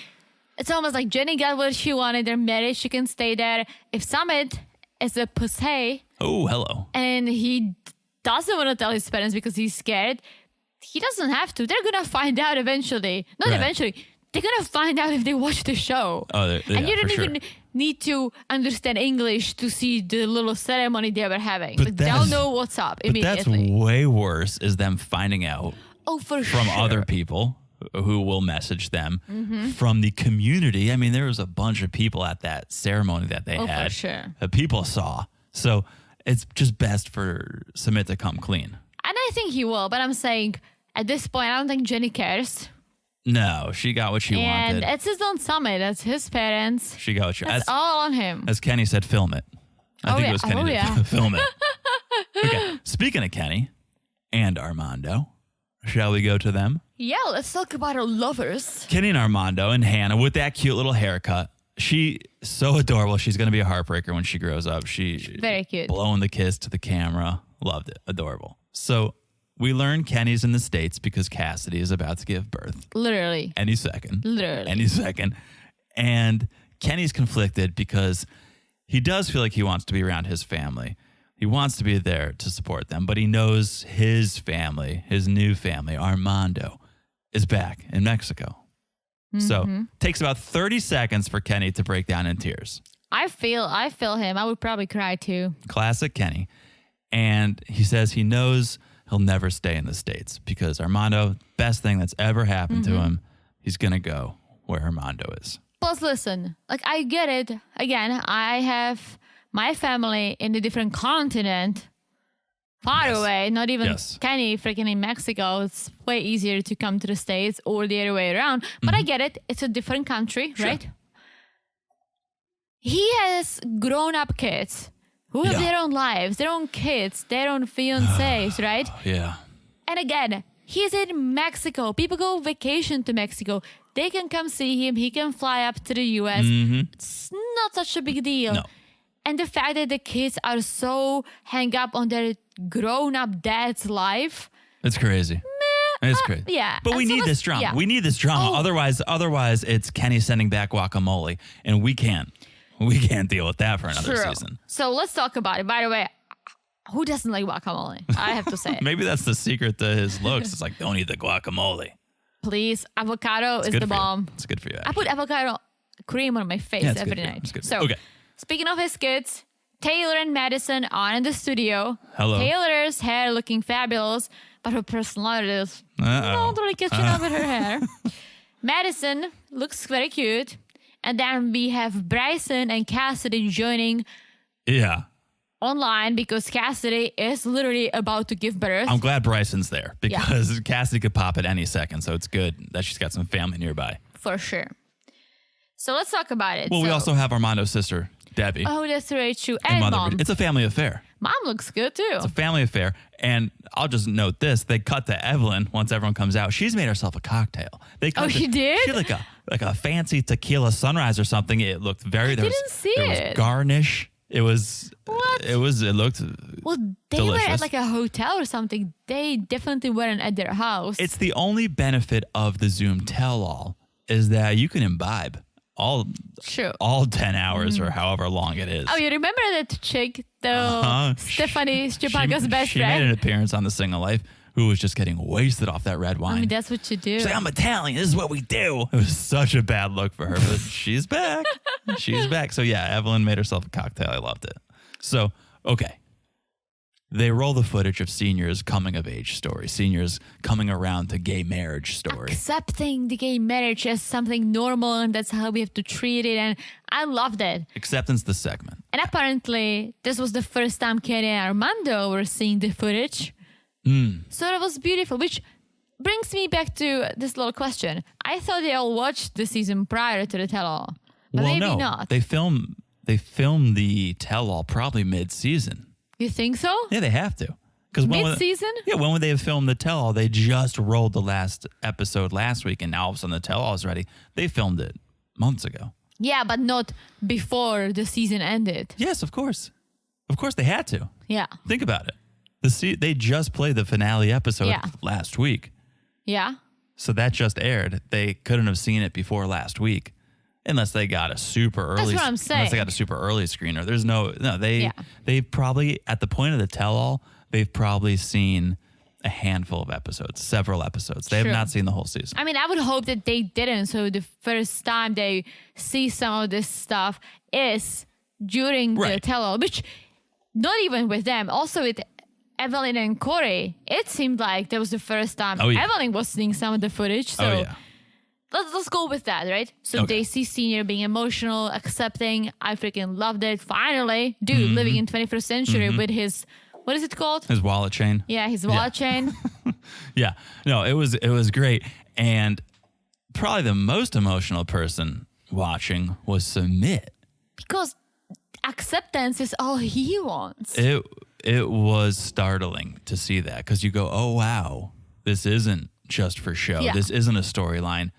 it's almost like Jenny got what she wanted. They're married. She can stay there. If Sumit is a pussy. Oh, hello. And he doesn't want to tell his parents because he's scared. He doesn't have to. They're going to find out eventually. Not eventually. They're going to find out if they watch the show. Oh, and you don't even need to understand English to see the little ceremony they were having. But they'll know what's up immediately. That's way worse is them finding out from other people who will message them from the community. I mean, there was a bunch of people at that ceremony that they had. For sure. That people saw. So it's just best for Sumit to come clean. And I think he will. But I'm saying at this point, I don't think Jenny cares. No, she got what she wanted. And it's his own Sumit. That's his parents. She got what she wanted. That's all on him. As Kenny said, film it. I think it was Kenny that film it. Okay. Speaking of Kenny and Armando, shall we go to them? Yeah, let's talk about our lovers. Kenny and Armando and Hannah with that cute little haircut. she so adorable. She's going to be a heartbreaker when she grows up. She Very cute. blowing the kiss to the camera. Loved it. Adorable. So we learn Kenny's in the States because Cassidy is about to give birth Literally. any second. Literally. Any second. And Kenny's conflicted because he does feel like he wants to be around his family. He wants to be there to support them, but he knows his family, his new family, Armando, is back in Mexico. So takes about 30 seconds for Kenny to break down in tears. I feel him. I would probably cry too. Classic Kenny. And he says he knows he'll never stay in the States because Armando, best thing that's ever happened to him, he's going to go where Armando is. Plus, listen, like I get it. Again, I have my family in a different continent, far away, not even Kenny freaking in Mexico. It's way easier to come to the States or the other way around. But I get it. It's a different country, right? He has grown-up kids who have their own lives, their own kids, their own fiancés, right? Yeah. And again, he's in Mexico. People go vacation to Mexico. They can come see him. He can fly up to the US. It's not such a big deal. No. And the fact that the kids are so hung up on their grown-up dad's life. It's crazy. It's crazy. Yeah. But we need this drama. Yeah. We need this drama. Otherwise it's Kenny sending back guacamole. And we can't deal with that for another season. So let's talk about it. By the way, who doesn't like guacamole? I have to say it. Maybe that's the secret to his looks. It's like, don't eat the guacamole. Please, avocado is the bomb. It's good for you. I put avocado cream on my face every night. It's good. So, okay. Speaking of his kids, Taylor and Madison are in the studio. Hello. Taylor's hair looking fabulous, but her personality is not really catching up with her hair. Madison looks very cute. And then we have Bryson and Cassidy joining online because Cassidy is literally about to give birth. I'm glad Bryson's there because Cassidy could pop at any second. So it's good that she's got some family nearby. For sure. So let's talk about it. Well, we also have Armando's sister, Debbie. Oh, that's very true. And mom. It's a family affair. Mom looks good too. It's a family affair. And I'll just note this. They cut to Evelyn once everyone comes out. She's made herself a cocktail. She did? She had like a fancy tequila sunrise or something. It looked very... There was garnish. It was... What? It looked Well, they delicious. were at like a hotel or something. They definitely weren't at their house. It's the only benefit of the Zoom tell-all is that you can imbibe all 10 hours or however long it is. Oh, you remember that chick, Stephanie Stupaga's best she friend? made an appearance on The Single Life who was just getting wasted off that red wine. I mean, that's what you do. She's like, I'm Italian. This is what we do. It was such a bad look for her, but she's back. She's back. So yeah, Evelyn made herself a cocktail. I loved it. So, okay. They roll the footage of seniors' coming of age story, seniors coming around to gay marriage story. Accepting the gay marriage as something normal and that's how we have to treat it. And I loved it. Acceptance the segment. And apparently, this was the first time Kenny and Armando were seeing the footage. So that was beautiful, which brings me back to this little question. I thought they all watched the season prior to the tell-all. But maybe not. They film the tell-all probably mid-season. You think so? Yeah, they have to. Mid-season? When would they have filmed the tell-all? They just rolled the last episode last week, and now all of a sudden the tell-all is ready. They filmed it months ago. Yeah, but not before the season ended. Yes, of course. Of course they had to. Yeah. Think about it. They just played the finale episode last week. Yeah. So that just aired. They couldn't have seen it before last week. Unless they got a super early. That's what I'm saying. Unless they got a super early screener. There's no. They probably, at the point of the tell-all, they've probably seen a handful of episodes, several episodes. They have not seen the whole season. I mean, I would hope that they didn't. So the first time they see some of this stuff is during the tell-all, which not even with them. Also with Evelyn and Corey, it seemed like that was the first time Evelyn was seeing some of the footage. So let's go with that, right? So they see Senior being emotional, accepting. I freaking loved it. Finally, dude living in 21st century with his, what is it called? His wallet chain. Yeah, his wallet chain. Yeah. No, it was great. And probably the most emotional person watching was Sumit. Because acceptance is all he wants. It was startling to see that because you go, oh, wow, this isn't just for show. Yeah. This isn't a storyline.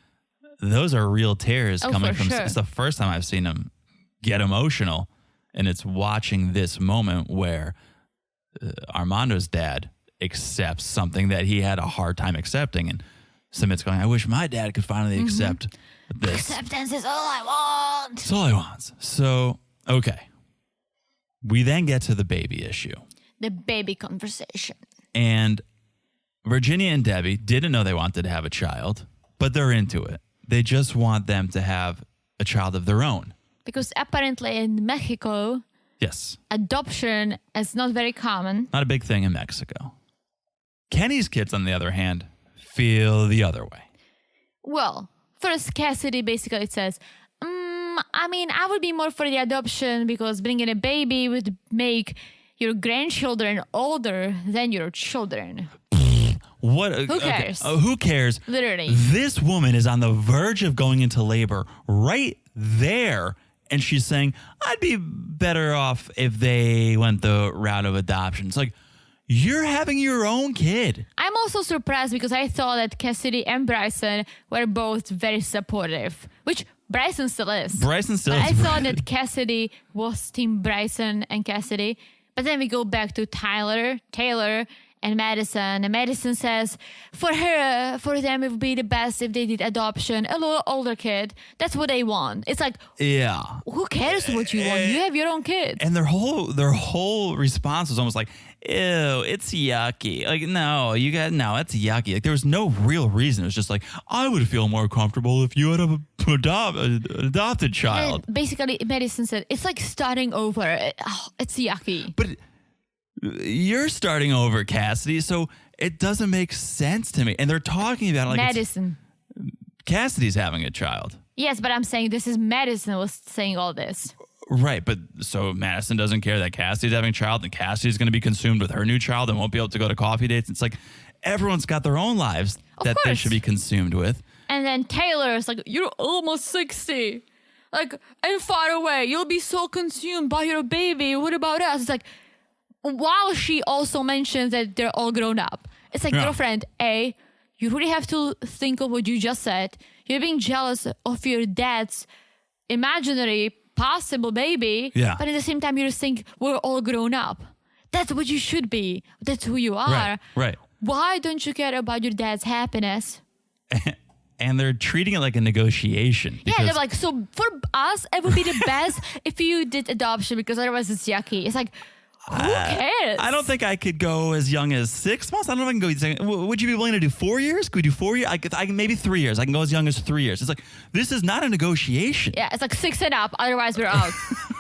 those are real tears coming for from. sure. It's the first time I've seen him get emotional, and it's watching this moment where Armando's dad accepts something that he had a hard time accepting, and Sumit's going, I wish my dad could finally accept this. Acceptance is all I want. That's all he wants. So, okay. We then get to the baby issue. The baby conversation. And Virginia and Debbie didn't know they wanted to have a child, but they're into it. They just want them to have a child of their own. Because apparently in Mexico, Yes. adoption is not very common. Not a big thing in Mexico. Kenny's kids, on the other hand, feel the other way. Well, first Cassidy basically says, I would be more for the adoption because bringing a baby would make your grandchildren older than your children. What? Who cares? Who cares? Literally. This woman is on the verge of going into labor right there. And she's saying, I'd be better off if they went the route of adoption. It's like, you're having your own kid. I'm also surprised because I thought that Cassidy and Bryson were both very supportive, which Bryson still is. Bryson still But is. I thought that Cassidy was team Bryson and Cassidy. But then we go back to Taylor, and Madison. And Madison says, for them, it would be the best if they did adoption. A little older kid. That's what they want. It's like, Yeah. who cares what you want? You have your own kid. And their whole response was almost like, ew, it's yucky. Like, no, it's yucky. Like, there was no real reason. It was just like, I would feel more comfortable if you had an adopted child. And basically, Madison said, it's like starting over. It's yucky. But you're starting over, Cassidy, so it doesn't make sense to me. And they're talking about it like Madison. Cassidy's having a child. Yes, but I'm saying this is Madison was saying all this. Right, but so Madison doesn't care that Cassidy's having a child and Cassidy's going to be consumed with her new child and won't be able to go to coffee dates. It's like everyone's got their own lives that they course. should be consumed with. And then Taylor is like, you're almost 60. Like, and far away. You'll be so consumed by your baby. What about us? It's like, while she also mentions that they're all grown up. It's like, girlfriend, A, you really have to think of what you just said. You're being jealous of your dad's imaginary possible baby. Yeah. But at the same time, you just think we're all grown up. That's what you should be. That's who you are. Right. Why don't you care about your dad's happiness? And they're treating it like a negotiation. Yeah, they're like, so for us, it would be the best if you did adoption because otherwise it's yucky. It's like, who cares? I don't think I could go as young as 6 months. I don't know if I can go. Would you be willing to do 4 years? Could we do 4 years? I can maybe 3 years. I can go as young as 3 years. It's like, this is not a negotiation. Yeah, it's like 6 and up. Otherwise, we're out.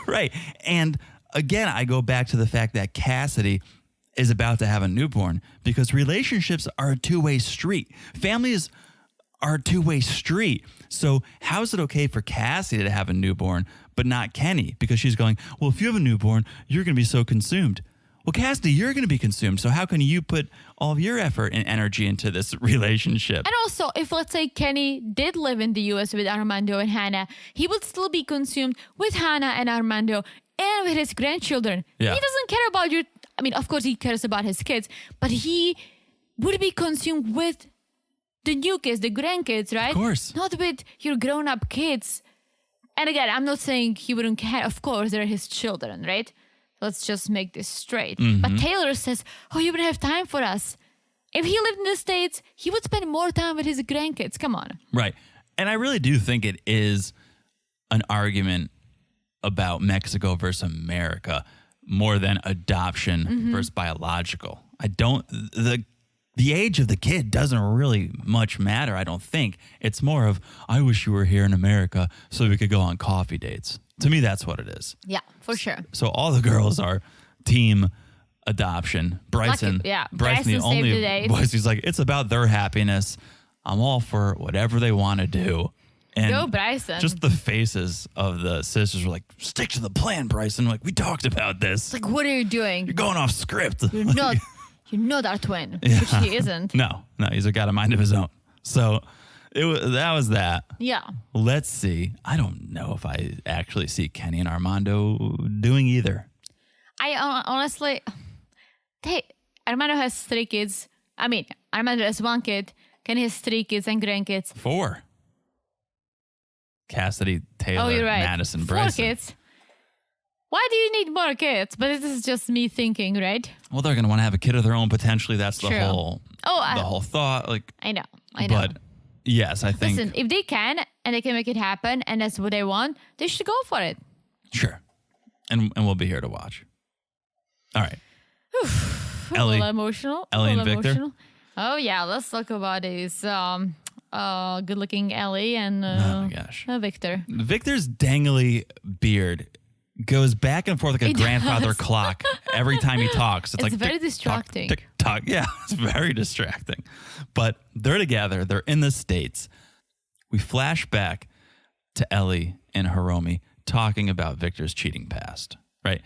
Right. And again, I go back to the fact that Cassidy is about to have a newborn because relationships are a two-way street. Families are a two-way street. So how is it okay for Cassidy to have a newborn, but not Kenny? Because she's going, well, if you have a newborn, you're going to be so consumed. Well, Cassidy, you're going to be consumed. So how can you put all of your effort and energy into this relationship? And also, if let's say Kenny did live in the US with Armando and Hannah, he would still be consumed with Hannah and Armando and with his grandchildren. Yeah. He doesn't care about of course he cares about his kids, but he would be consumed with the new kids, the grandkids, right? Of course. Not with your grown-up kids. And again, I'm not saying he wouldn't care. Of course, they're his children, right? Let's just make this straight. But Taylor says, oh, you wouldn't have time for us. If he lived in the States, he would spend more time with his grandkids. Come on. Right. And I really do think it is an argument about Mexico versus America more than adoption versus biological. The age of the kid doesn't really much matter, I don't think. It's more of, I wish you were here in America so we could go on coffee dates. To me, that's what it is. Yeah, for sure. So all the girls are team adoption. Bryson, Bryson the saved only the day. voice who's like, it's about their happiness. I'm all for whatever they want to do. And Go, Bryson. just the faces of the sisters were like, stick to the plan, Bryson. Like, we talked about this. It's like, what are you doing? You're going off script. You're not our twin, which he isn't. No, he's got a mind of his own. So that was that. Yeah. Let's see. I don't know if I actually see Kenny and Armando doing either. I honestly, Armando has 3 kids. Armando has 1 kid. Kenny has 3 kids and grandkids. 4. Cassidy, Taylor, you're right. Madison, 4 Bryson. kids. Why do you need more kids? But this is just me thinking, right? Well, they're going to want to have a kid of their own. Potentially, that's the True. whole the whole thought. Like, I know. but yes, I think Listen, if they can and they can make it happen and that's what they want, they should go for it. sure, and we'll be here to watch. All right, A Ellie, little emotional. Ellie a and little Victor? emotional. Oh yeah, let's talk about these good-looking Ellie and oh my gosh, Victor. Victor's dangly beard goes back and forth like a It grandfather does. clock every time he talks. It's like very tick, distracting. Tock, tick, tock. Yeah, it's very distracting. But they're together. They're in the States. We flash back to Ellie and Hiromi talking about Victor's cheating past, right?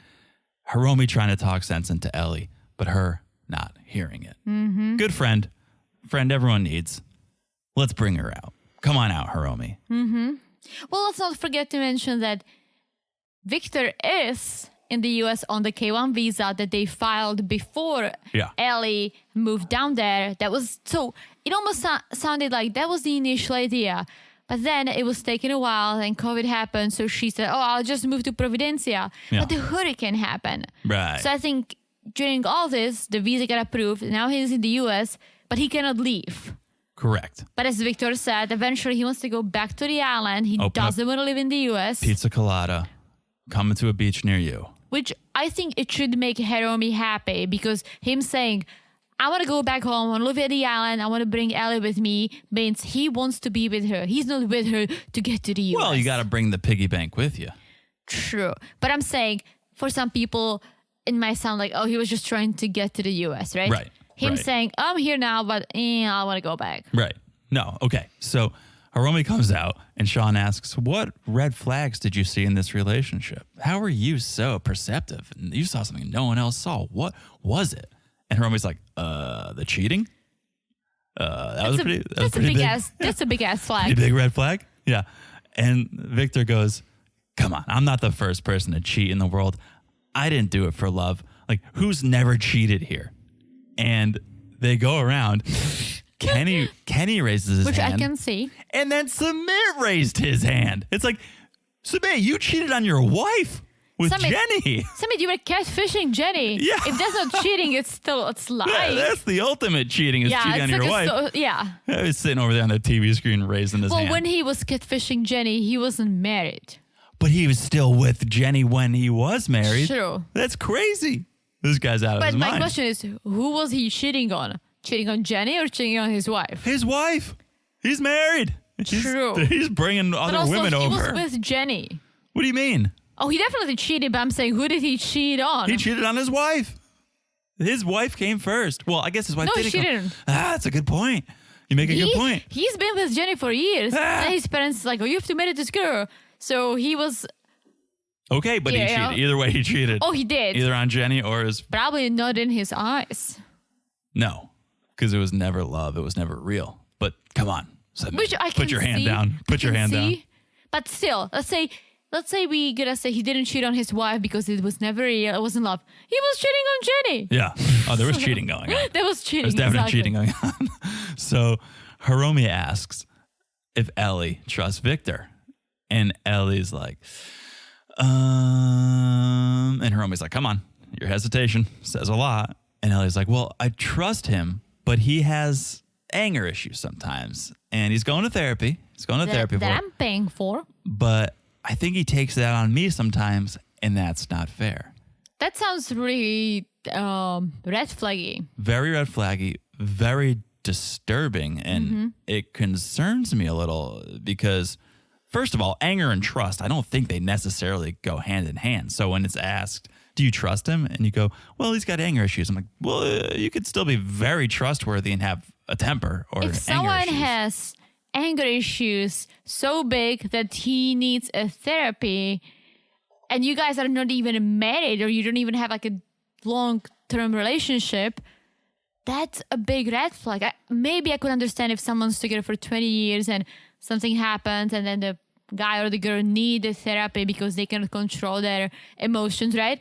Hiromi trying to talk sense into Ellie, but her not hearing it. Mm-hmm. Good friend everyone needs. Let's bring her out. Come on out, Hiromi. Well, let's not forget to mention that Victor is in the US on the K1 visa that they filed before Yeah. Ellie moved down there. That was so it almost sounded like that was the initial idea. But then it was taking a while and COVID happened. So she said, I'll just move to Providencia. Yeah. But the hurricane happened. Right. So I think during all this, the visa got approved. Now he's in the US, but he cannot leave. Correct. But as Victor said, eventually he wants to go back to the island. He Open doesn't want to live in the US. Pizza colada coming to a beach near you. Which I think it should make Hiromi happy because him saying, I want to go back home, I want to live at the island, I want to bring Ellie with me, means he wants to be with her. He's not with her to get to the US. Well, you got to bring the piggy bank with you. True. But I'm saying, for some people, it might sound like, he was just trying to get to the US, right? Right. Him right. saying, I'm here now, but I want to go back. Right. No. Okay. So Hiromi comes out and Sean asks, what red flags did you see in this relationship? How are you so perceptive? And you saw something no one else saw. What was it? And Hiromi's like, the cheating? That's a pretty big ass. That's a big ass flag. pretty big red flag. Yeah. And Victor goes, come on, I'm not the first person to cheat in the world. I didn't do it for love. Like, who's never cheated here? And they go around. Kenny raises his Which hand. I can see. And then Sumit raised his hand. It's like, Sumit, you cheated on your wife with Sumit. Jenny. Sumit, you were catfishing Jenny. Yeah. If that's not cheating, it's lying. Yeah, that's the ultimate cheating is cheating on it's your like wife. yeah. I was sitting over there on the TV screen raising his Well, hand. when he was catfishing Jenny, he wasn't married. But he was still with Jenny when he was married. True. That's crazy. This guy's out of But his my mind. question is, who was he cheating on? Cheating on Jenny or cheating on his wife? His wife. He's married. True. He's bringing But other also, women he over. was with Jenny. What do you mean? Oh, he definitely cheated, but I'm saying, who did he cheat on? He cheated on his wife. His wife came first. Well, I guess his wife No, didn't. she didn't. That's a good point. You make a good point. He's been with Jenny for years. Ah. And his parents like, you have to marry this girl. So he was, Okay, but he Yeah. cheated. Either way, he cheated. he did. Either on Jenny or his... Probably not in his eyes. No, because it was never love. It was never real. But come on. Sumit. Which I can Put your hand see. down. Put your hand down. But still, let's say we gonna say he didn't cheat on his wife because it was never real. It wasn't love. He was cheating on Jenny. Yeah. Oh, there was cheating going on. There was cheating. There's definitely exactly. cheating going on. So Hiromi asks if Ellie trusts Victor. And Ellie's like, and Hiromi's like, come on, your hesitation says a lot. And Ellie's like, well, I trust him, but he has anger issues sometimes. And he's going to therapy. He's going to therapy for that it. I'm paying for. But I think he takes that on me sometimes, and that's not fair. That sounds really red flaggy. Very red flaggy, very disturbing, and it concerns me a little because, first of all, anger and trust, I don't think they necessarily go hand in hand. So when it's asked, do you trust him? And you go, well, he's got anger issues. I'm like, well, you could still be very trustworthy and have a temper or If anger someone issues. has anger issues so big that he needs a therapy and you guys are not even married or you don't even have like a long-term relationship, that's a big red flag. Maybe I could understand if someone's together for 20 years and something happens and then the guy or the girl need a therapy because they cannot control their emotions, right?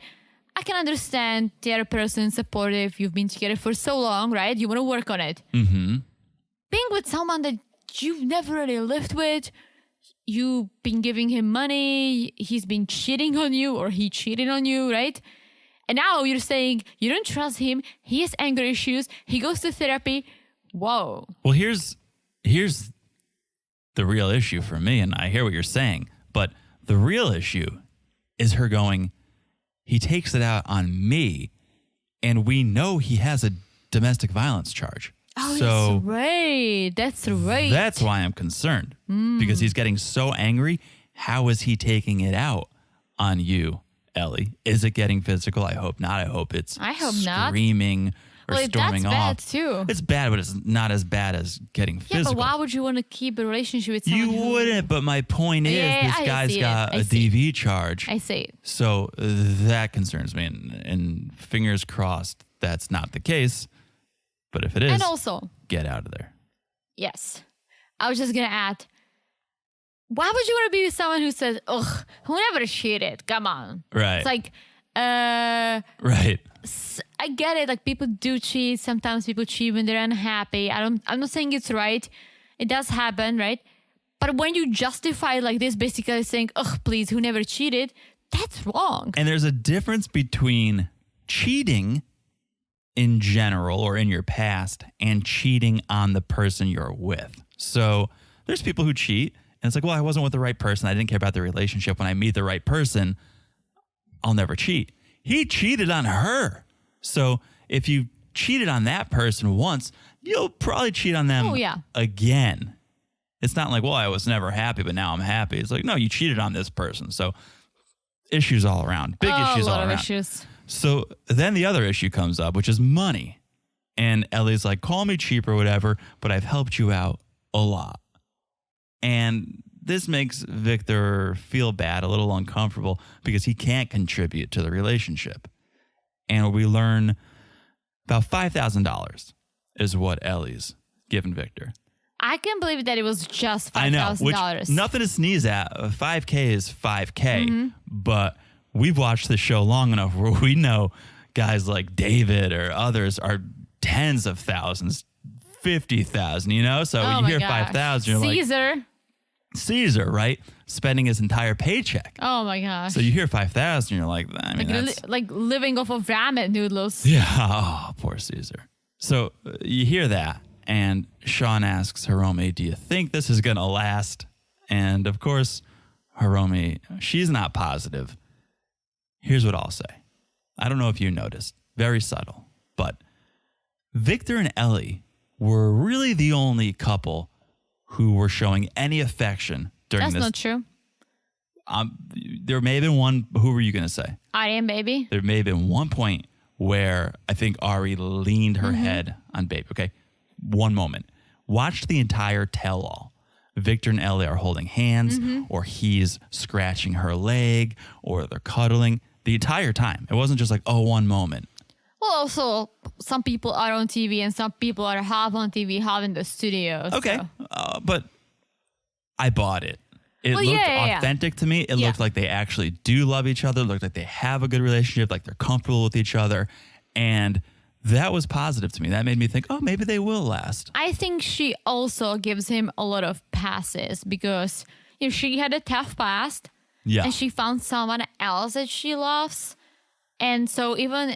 I can understand the other person supportive. You've been together for so long, right? You want to work on it. Mm-hmm. Being with someone that you've never really lived with, you've been giving him money, he's been cheating on you, or he cheated on you, right? And now you're saying you don't trust him, he has anger issues, he goes to therapy. Whoa. Well, here's the real issue for me, and I hear what you're saying, but the real issue is her going, he takes it out on me, and we know he has a domestic violence charge. Oh, so that's right. That's right. that's why I'm concerned, because he's getting so angry. How is he taking it out on you, Ellie? Is it getting physical? I hope not. I hope not. Screaming or storming that's off. bad too. It's bad, but it's not as bad as getting Yeah, physical. but why would you want to keep a relationship with someone You who... wouldn't, but my point is this guy's got a DV charge. I see it. So that concerns me, and fingers crossed that's not the case. But if it is, And also, get out of there. yes, I was just going to add, why would you want to be with someone who says, ugh, who never cheated? Come on. Right. It's like, Right. I get it. Like, people do cheat. Sometimes people cheat when they're unhappy. I'm not saying it's right. It does happen, right? But when you justify it like this, basically saying, ugh, please, who never cheated? That's wrong. And there's a difference between cheating in general or in your past and cheating on the person you're with. So there's people who cheat and it's like, well, I wasn't with the right person. I didn't care about the relationship. When I meet the right person, I'll never cheat. He cheated on her. So if you cheated on that person once, you'll probably cheat on them again. It's not like, well, I was never happy, but now I'm happy. It's like, no, you cheated on this person. So issues all around. Big issues all around. Issues. So then the other issue comes up, which is money. And Ellie's like, call me cheap or whatever, but I've helped you out a lot. And this makes Victor feel bad, a little uncomfortable, because he can't contribute to the relationship. And we learn about $5,000 is what Ellie's given Victor. I can't believe that it was just $5,000. I know, which nothing to sneeze at. 5K is 5K, but we've watched this show long enough where we know guys like David or others are tens of thousands, 50,000, you know? So when you hear 5,000, you're like, Caesar, right? Spending his entire paycheck. Oh my gosh. So you hear 5,000, you're like, I mean, like living off of ramen noodles. Yeah, oh, poor Caesar. So you hear that, and Sean asks Hiromi, do you think this is going to last? And of course, Hiromi, she's not positive. Here's what I'll say. I don't know if you noticed. Very subtle. But Victor and Ellie were really the only couple who were showing any affection during this. That's not true. There may have been one. Who were you going to say? Aryan baby. There may have been one point where I think Ari leaned her head on Baby. Okay. One moment. Watch the entire tell-all. Victor and Ellie are holding hands, or he's scratching her leg, or they're cuddling the entire time. It wasn't just like, oh, one moment. Well, also, some people are on TV and some people are half on TV, half in the studio. Okay. So. But I bought it. It looked authentic to me. It looked like they actually do love each other. It looked like they have a good relationship, like they're comfortable with each other. And that was positive to me. That made me think, oh, maybe they will last. I think she also gives him a lot of passes because she had a tough past. Yeah. And she found someone else that she loves. And so even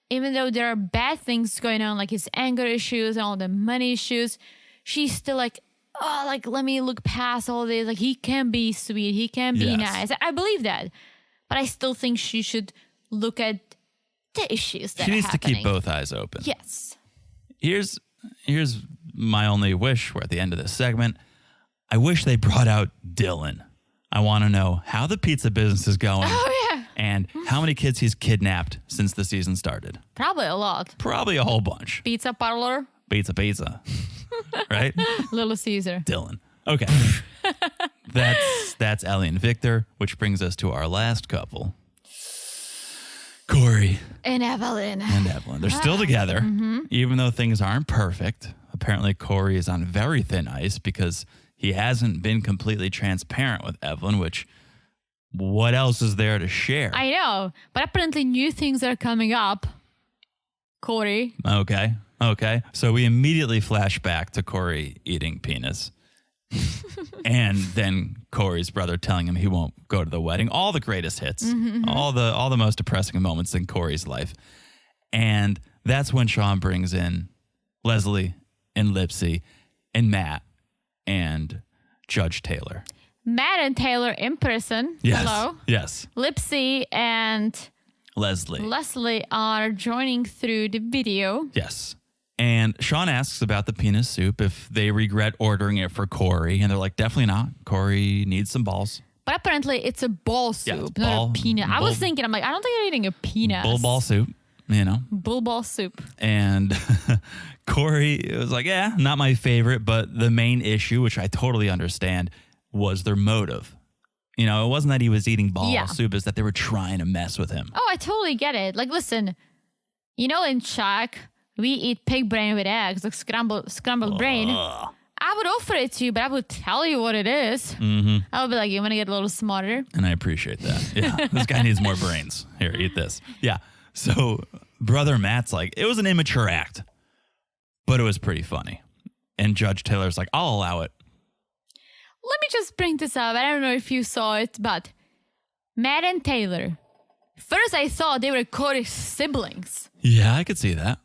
though there are bad things going on, like his anger issues and all the money issues, she's still like, oh, like, let me look past all this. Like, he can be sweet. He can be nice. I believe that. But I still think she should look at the issues that she are needs happening. to keep both eyes open. Yes. Here's my only wish. We're at the end of this segment. I wish they brought out Dylan. I want to know how the pizza business is going. Oh, yeah. And how many kids he's kidnapped since the season started. Probably a lot. Probably a whole bunch. Pizza parlor. Pizza. Right? Little Caesar. Dylan. Okay. That's Ellie and Victor, which brings us to our last couple. Corey and Evelyn. They're still together, even though things aren't perfect. Apparently, Corey is on very thin ice because he hasn't been completely transparent with Evelyn, which what else is there to share? I know, but apparently new things are coming up. Corey. Okay. So we immediately flash back to Corey eating penis. And then Corey's brother telling him he won't go to the wedding. All the greatest hits, all the most depressing moments in Corey's life. And that's when Sean brings in Leslie and Lipsy and Matt and Judge Taylor. Matt and Taylor in person. Yes. Hello. Yes. Lipsy and Leslie are joining through the video. Yes. And Sean asks about the penis soup, if they regret ordering it for Corey. And they're like, definitely not. Corey needs some balls. But apparently it's a ball soup, it's not a peanut. I was thinking, I'm like, I don't think you're eating a peanut. Bull ball soup, you know. Bull ball soup. And Corey was like, yeah, not my favorite. But the main issue, which I totally understand, was their motive. You know, it wasn't that he was eating ball soup, it's that they were trying to mess with him. Oh, I totally get it. Like, listen, you know, in Czech, we eat pig brain with eggs, like scrambled brain. I would offer it to you, but I would tell you what it is. I would be like, you want to get a little smarter? And I appreciate that. Yeah, this guy needs more brains. Here, eat this. Yeah. So brother Matt's like, it was an immature act, but it was pretty funny. And Judge Taylor's like, I'll allow it. Let me just bring this up. I don't know if you saw it, but Matt and Taylor. First, I thought they were Corey's siblings. Yeah, I could see that.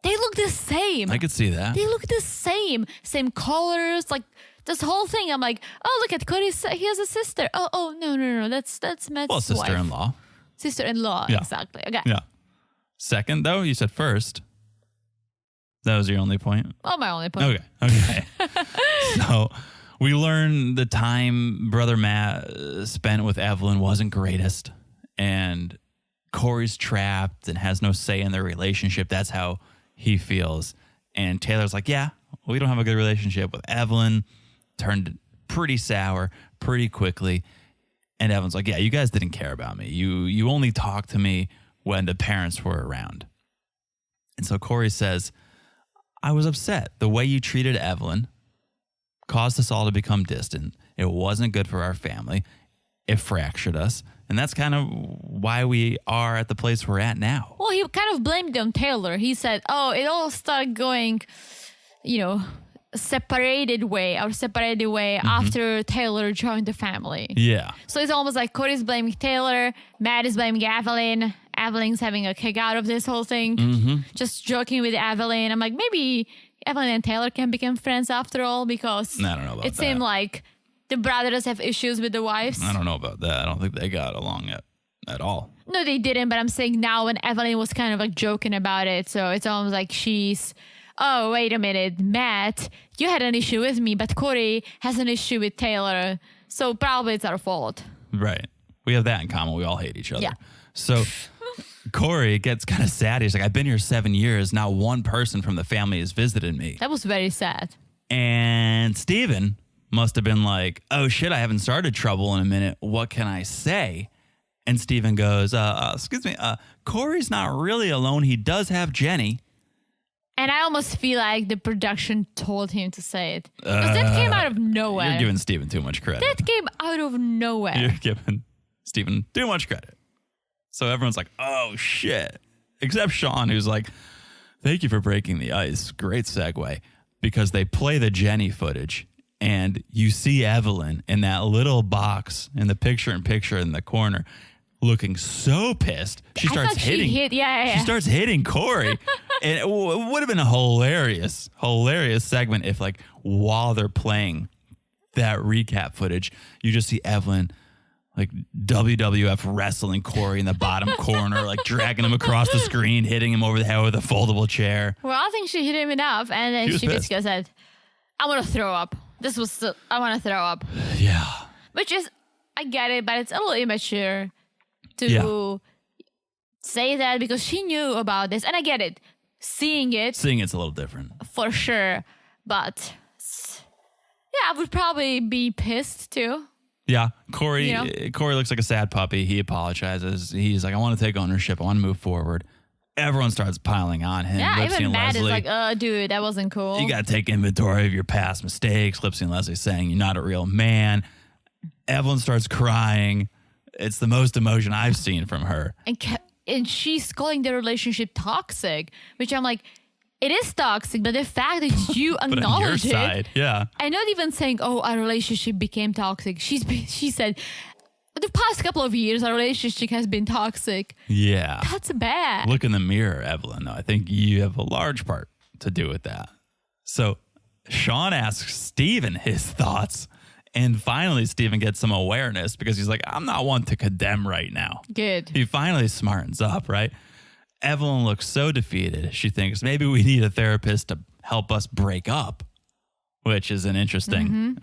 They look the same. I could see that. They look the same. Same colors, like this whole thing. I'm like, oh, look at Cody. He has a sister. Oh, no. That's Matt's wife. Sister-in-law. Sister-in-law, Yeah. exactly. Okay. Yeah. Second, though, you said first. That was your only point? Oh, my only point. Okay. So we learned the time brother Matt spent with Evelyn wasn't greatest. And Corey's trapped and has no say in their relationship. That's how he feels. And Taylor's like, yeah, we don't have a good relationship with Evelyn. Turned pretty sour pretty quickly. And Evelyn's like, yeah, you guys didn't care about me. You only talked to me when the parents were around. And so Corey says, I was upset. The way you treated Evelyn caused us all to become distant. It wasn't good for our family. It fractured us. And that's kind of why we are at the place we're at now. Well, he kind of blamed it on Taylor. He said, oh, it all started going, separated way after Taylor joined the family. Yeah. So it's almost like Cody's blaming Taylor, Matt is blaming Evelyn. Evelyn's having a kick out of this whole thing. Just joking with Evelyn. I'm like, maybe Evelyn and Taylor can become friends after all, because I don't know about it seemed like the brothers have issues with the wives. I don't know about that. I don't think they got along at all. No, they didn't. But I'm saying now when Evelyn was kind of like joking about it. So it's almost like oh, wait a minute, Matt, you had an issue with me, but Corey has an issue with Taylor. So probably it's our fault. Right. We have that in common. We all hate each other. Yeah. So Corey gets kind of sad. He's like, I've been here 7 years. Not one person from the family has visited me. That was very sad. And Steven must have been like, oh shit, I haven't started trouble in a minute. What can I say? And Steven goes, excuse me, Corey's not really alone. He does have Jenny. And I almost feel like the production told him to say it. Because that came out of nowhere. You're giving Steven too much credit. That came out of nowhere. You're giving Steven too much credit. So everyone's like, oh shit. Except Sean, who's like, thank you for breaking the ice. Great segue. Because they play the Jenny footage. And you see Evelyn in that little box in the picture-in-picture in the corner looking so pissed. She starts hitting. She starts hitting Corey. And it would have been a hilarious segment if, like, while they're playing that recap footage, you just see Evelyn, like, WWF wrestling Corey in the bottom corner, like, dragging him across the screen, hitting him over the head with a foldable chair. Well, I think she hit him enough. And then she basically said, I want to throw up. I want to throw up. Yeah. Which is, I get it, but it's a little immature to say that, because she knew about this. And I get it. Seeing it's a little different. For sure. But yeah, I would probably be pissed too. Yeah. Corey looks like a sad puppy. He apologizes. He's like, I want to take ownership. I want to move forward. Everyone starts piling on him. Yeah, Lipsy even and Matt Leslie, is like, dude, that wasn't cool. You got to take inventory of your past mistakes. Lipsy and Leslie saying you're not a real man. Evelyn starts crying. It's the most emotion I've seen from her. And she's calling the relationship toxic, which I'm like, it is toxic, but the fact that you But on your acknowledge it, side, yeah. and not even saying, "Oh, our relationship became toxic." She said, "The past couple of years, our relationship has been toxic." Yeah. That's bad. Look in the mirror, Evelyn. Though I think you have a large part to do with that. So Sean asks Steven his thoughts. And finally, Steven gets some awareness because he's like, I'm not one to condemn right now. Good. He finally smartens up, right? Evelyn looks so defeated. She thinks maybe we need a therapist to help us break up, which is an interesting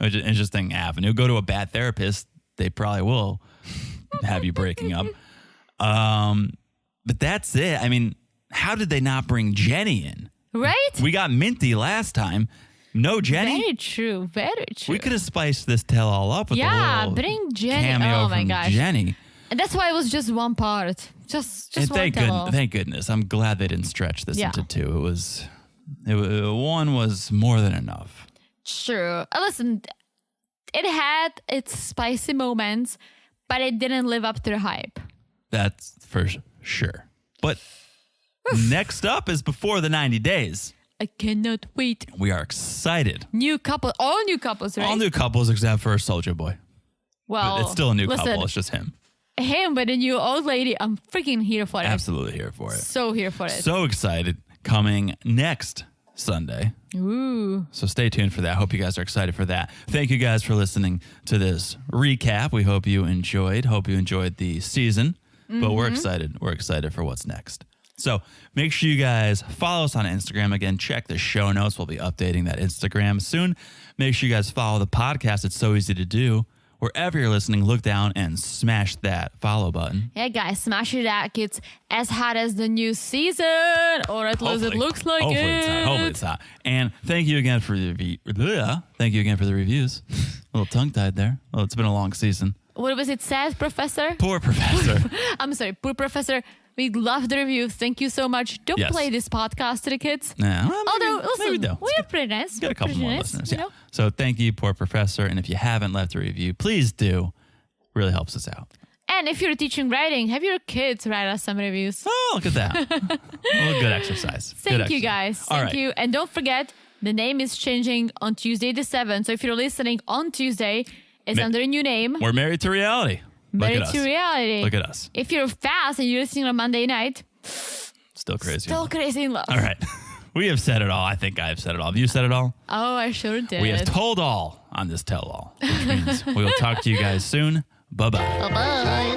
avenue. Go to a bad therapist. They probably will have you breaking up. But that's it. I mean, how did they not bring Jenny in? Right? We got Minty last time. No Jenny. Very true. Very true. We could have spiced this tell all up with a little bring Jenny. cameo Oh my from gosh. Jenny. And that's why it was just one part. Just And one tell. thank goodness. I'm glad they didn't stretch this Yeah. into two. One was more than enough. True. Listen, it had its spicy moments, but it didn't live up to the hype. That's for sure. But next up is Before the 90 Days. I cannot wait. We are excited. New couple, all new couples, right? All new couples except for Soldier Boy. Well, But it's still a new listen, couple. It's just him. him, but a new old lady. I'm freaking here for it. Absolutely here for it. So here for it. So excited. Coming next Sunday. Ooh. So stay tuned for that. Hope you guys are excited for that. Thank you guys for listening to this recap. We hope you enjoyed. Hope you enjoyed the season. But we're excited. We're excited for what's next. So make sure you guys follow us on Instagram. Again, check the show notes. We'll be updating that Instagram soon. Make sure you guys follow the podcast. It's so easy to do. Wherever you're listening, look down and smash that follow button. Yeah, guys, smash it out. It's as hot as the new season, or at least it looks like hopefully it. It's hot. Hopefully it's hot. And thank you again for the reviews. A little tongue-tied there. Well, it's been a long season. What was it said, Professor? Poor Professor. I'm sorry, poor Professor. We love the review. Thank you so much. Don't Yes. play this podcast to the kids. Nah, well, Although, maybe listen, don't. we're pretty nice. Got a couple Pretty more nice, listeners. you Yeah. know? So thank you, Poor Professor. And if you haven't left a review, please do. Really helps us out. And if you're teaching writing, have your kids write us some reviews. Oh, look at that. A little good exercise. Thank you, guys. All Thank right. you. And don't forget, the name is changing on Tuesday the 7th. So if you're listening on Tuesday, it's under a new name. We're married to reality. Look Married at us. to reality. Look at us. If you're fast and you're listening on Monday night, Still crazy. still crazy in love. All right. We have said it all. I think I've said it all. Have you said it all? Oh, I sure did. We have told all on this tell all, which means we will talk to you guys soon. Bye-bye. Bye-bye.